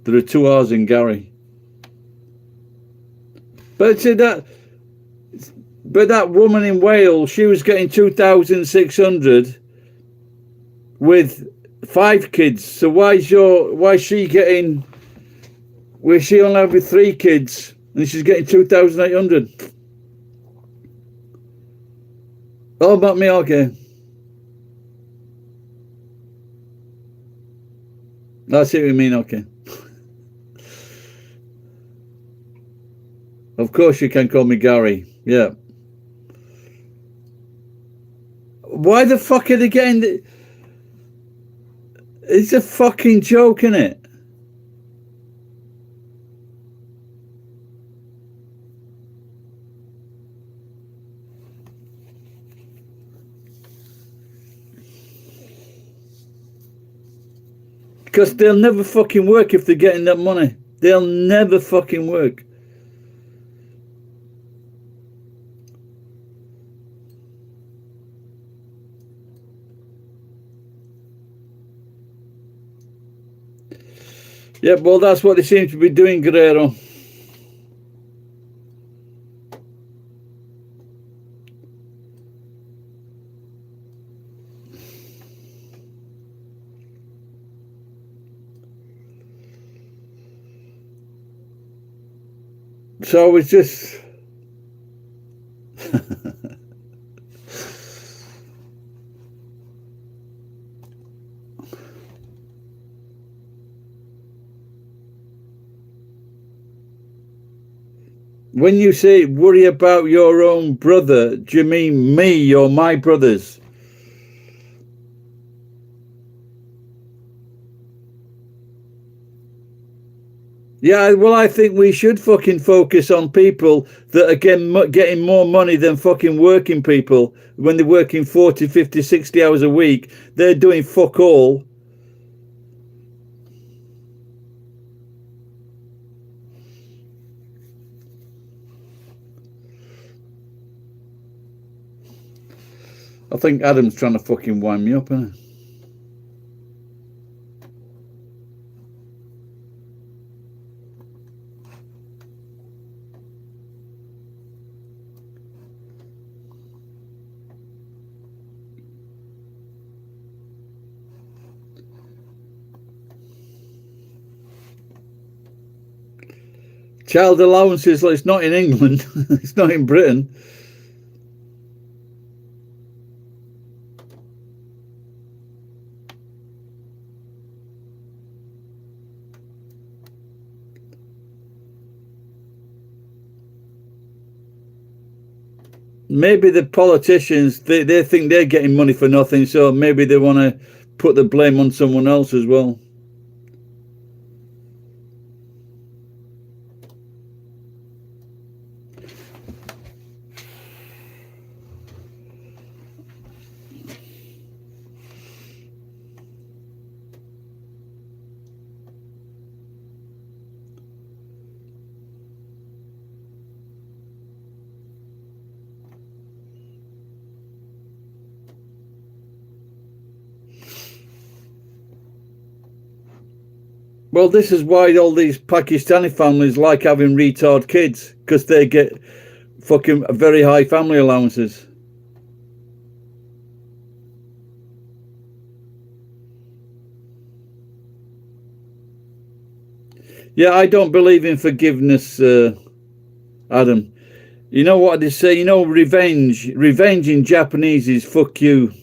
Speaker 1: There are 2 hours in Gary. But that woman in Wales, she was getting 2,600 with 5 kids. So why is she getting? Where she only have with 3 kids and she's getting 2,800? Oh, about me, okay. I see what you mean, okay. Of course you can call me Gary, yeah. Why the fuck are they getting... It's a fucking joke, isn't it? Because they'll never fucking work if they're getting that money. They'll never fucking work. Yeah, well, that's what they seem to be doing, Guerrero. So it's just... When you say worry about your own brother, do you mean me or my brothers? Yeah, well, I think we should fucking focus on people that are getting more money than fucking working people. When they're working 40, 50, 60 hours a week, they're doing fuck all. I think Adam's trying to fucking wind me up, isn't he? Child allowances, it's not in England. It's not in Britain. Maybe the politicians, they think they're getting money for nothing, so maybe they want to put the blame on someone else as well. Well, this is why all these Pakistani families like having retard kids, because they get fucking very high family allowances. Yeah, I don't believe in forgiveness, Adam. You know what they say? You know, revenge. Revenge in Japanese is fuck you.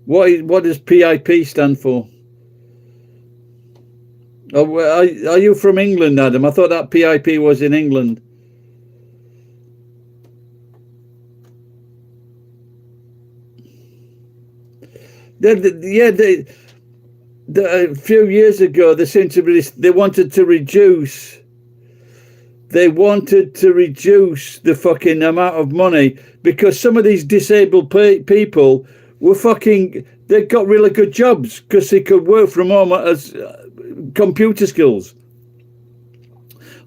Speaker 1: What does PIP stand for? Oh, are you from England, Adam? I thought that PIP was in England. A few years ago, they seemed to be. They wanted to reduce. They wanted to reduce the fucking amount of money because some of these disabled people were fucking. They got really good jobs because they could work from home as computer skills.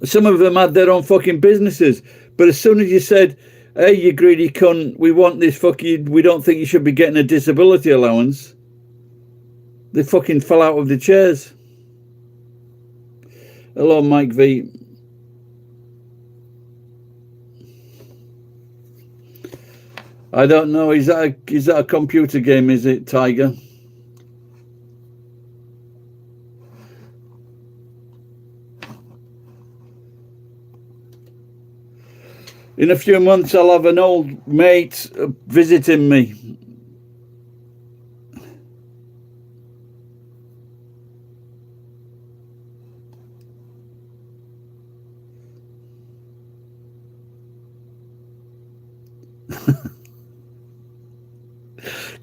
Speaker 1: Some of them had their own fucking businesses, but as soon as you said, "Hey, you greedy cunt, we want this fucking. We don't think you should be getting a disability allowance," they fucking fell out of the chairs. Hello, Mike V. I don't know. Is that a computer game? Is it, Tiger? In a few months, I'll have an old mate visiting me.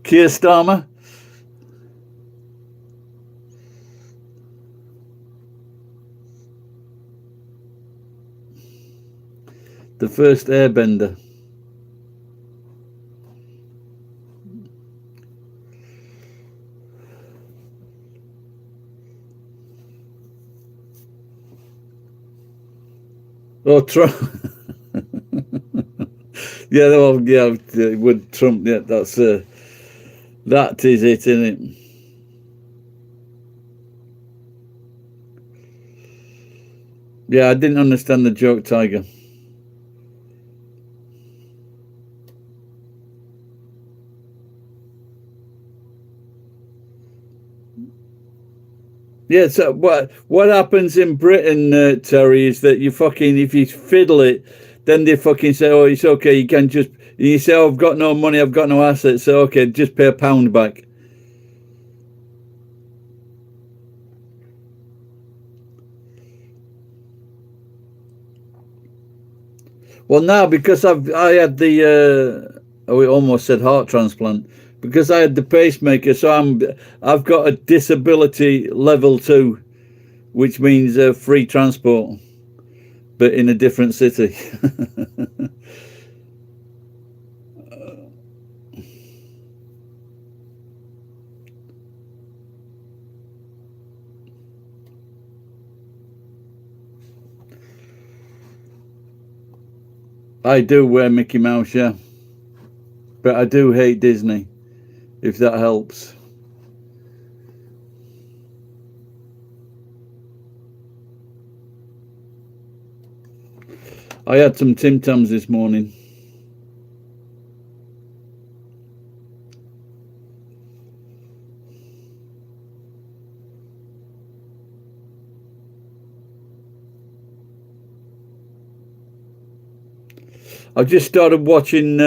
Speaker 1: Keir Starmer. The first airbender. Oh, Trump. Yeah, well, yeah, with Trump, yeah, that's that is it, isn't it? Yeah, I didn't understand the joke, Tiger. Yeah, so what happens in Britain, Terry, is that you fucking, if you fiddle it, then they fucking say, oh, it's okay, you can just, you say, oh, I've got no money, I've got no assets, so okay, just pay £1 back. Well, now, because I had the, we almost said heart transplant, because I had the pacemaker, so I've got a disability level 2, which means free transport, but in a different city. I do wear Mickey Mouse, yeah. But I do hate Disney, if that helps. I had some Tim Tams this morning. I've just started watching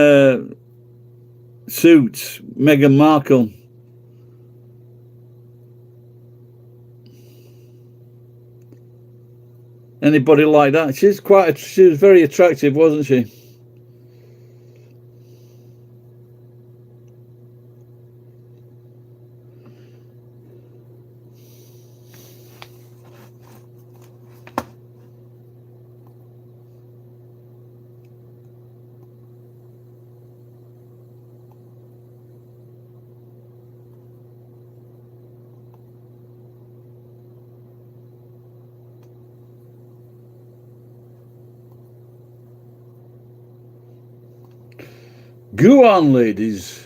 Speaker 1: Suits, Meghan Markle. Anybody like that? She was very attractive, wasn't she? Go on, ladies.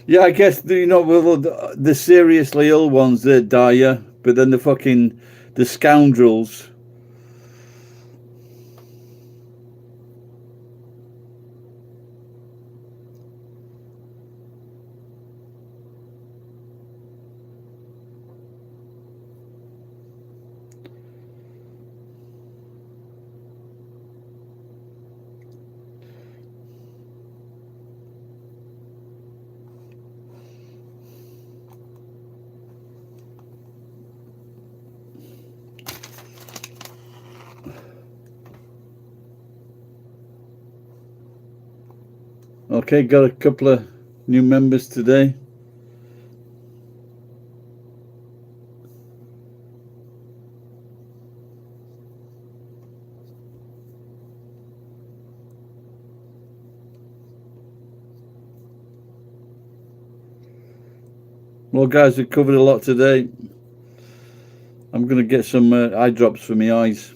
Speaker 1: Yeah, I guess the seriously ill ones that die, yeah. But then the scoundrels. Okay, got a couple of new members today. Well, guys, we covered a lot today. I'm going to get some eye drops for my eyes.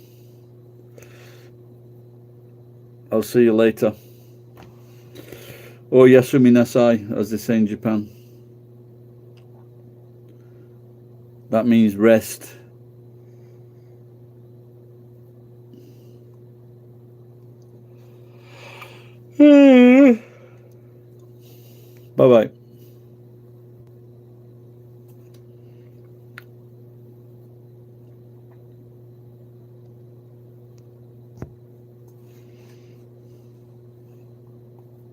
Speaker 1: I'll see you later. Oh, yasumi nasai, as they say in Japan. That means rest. Bye bye.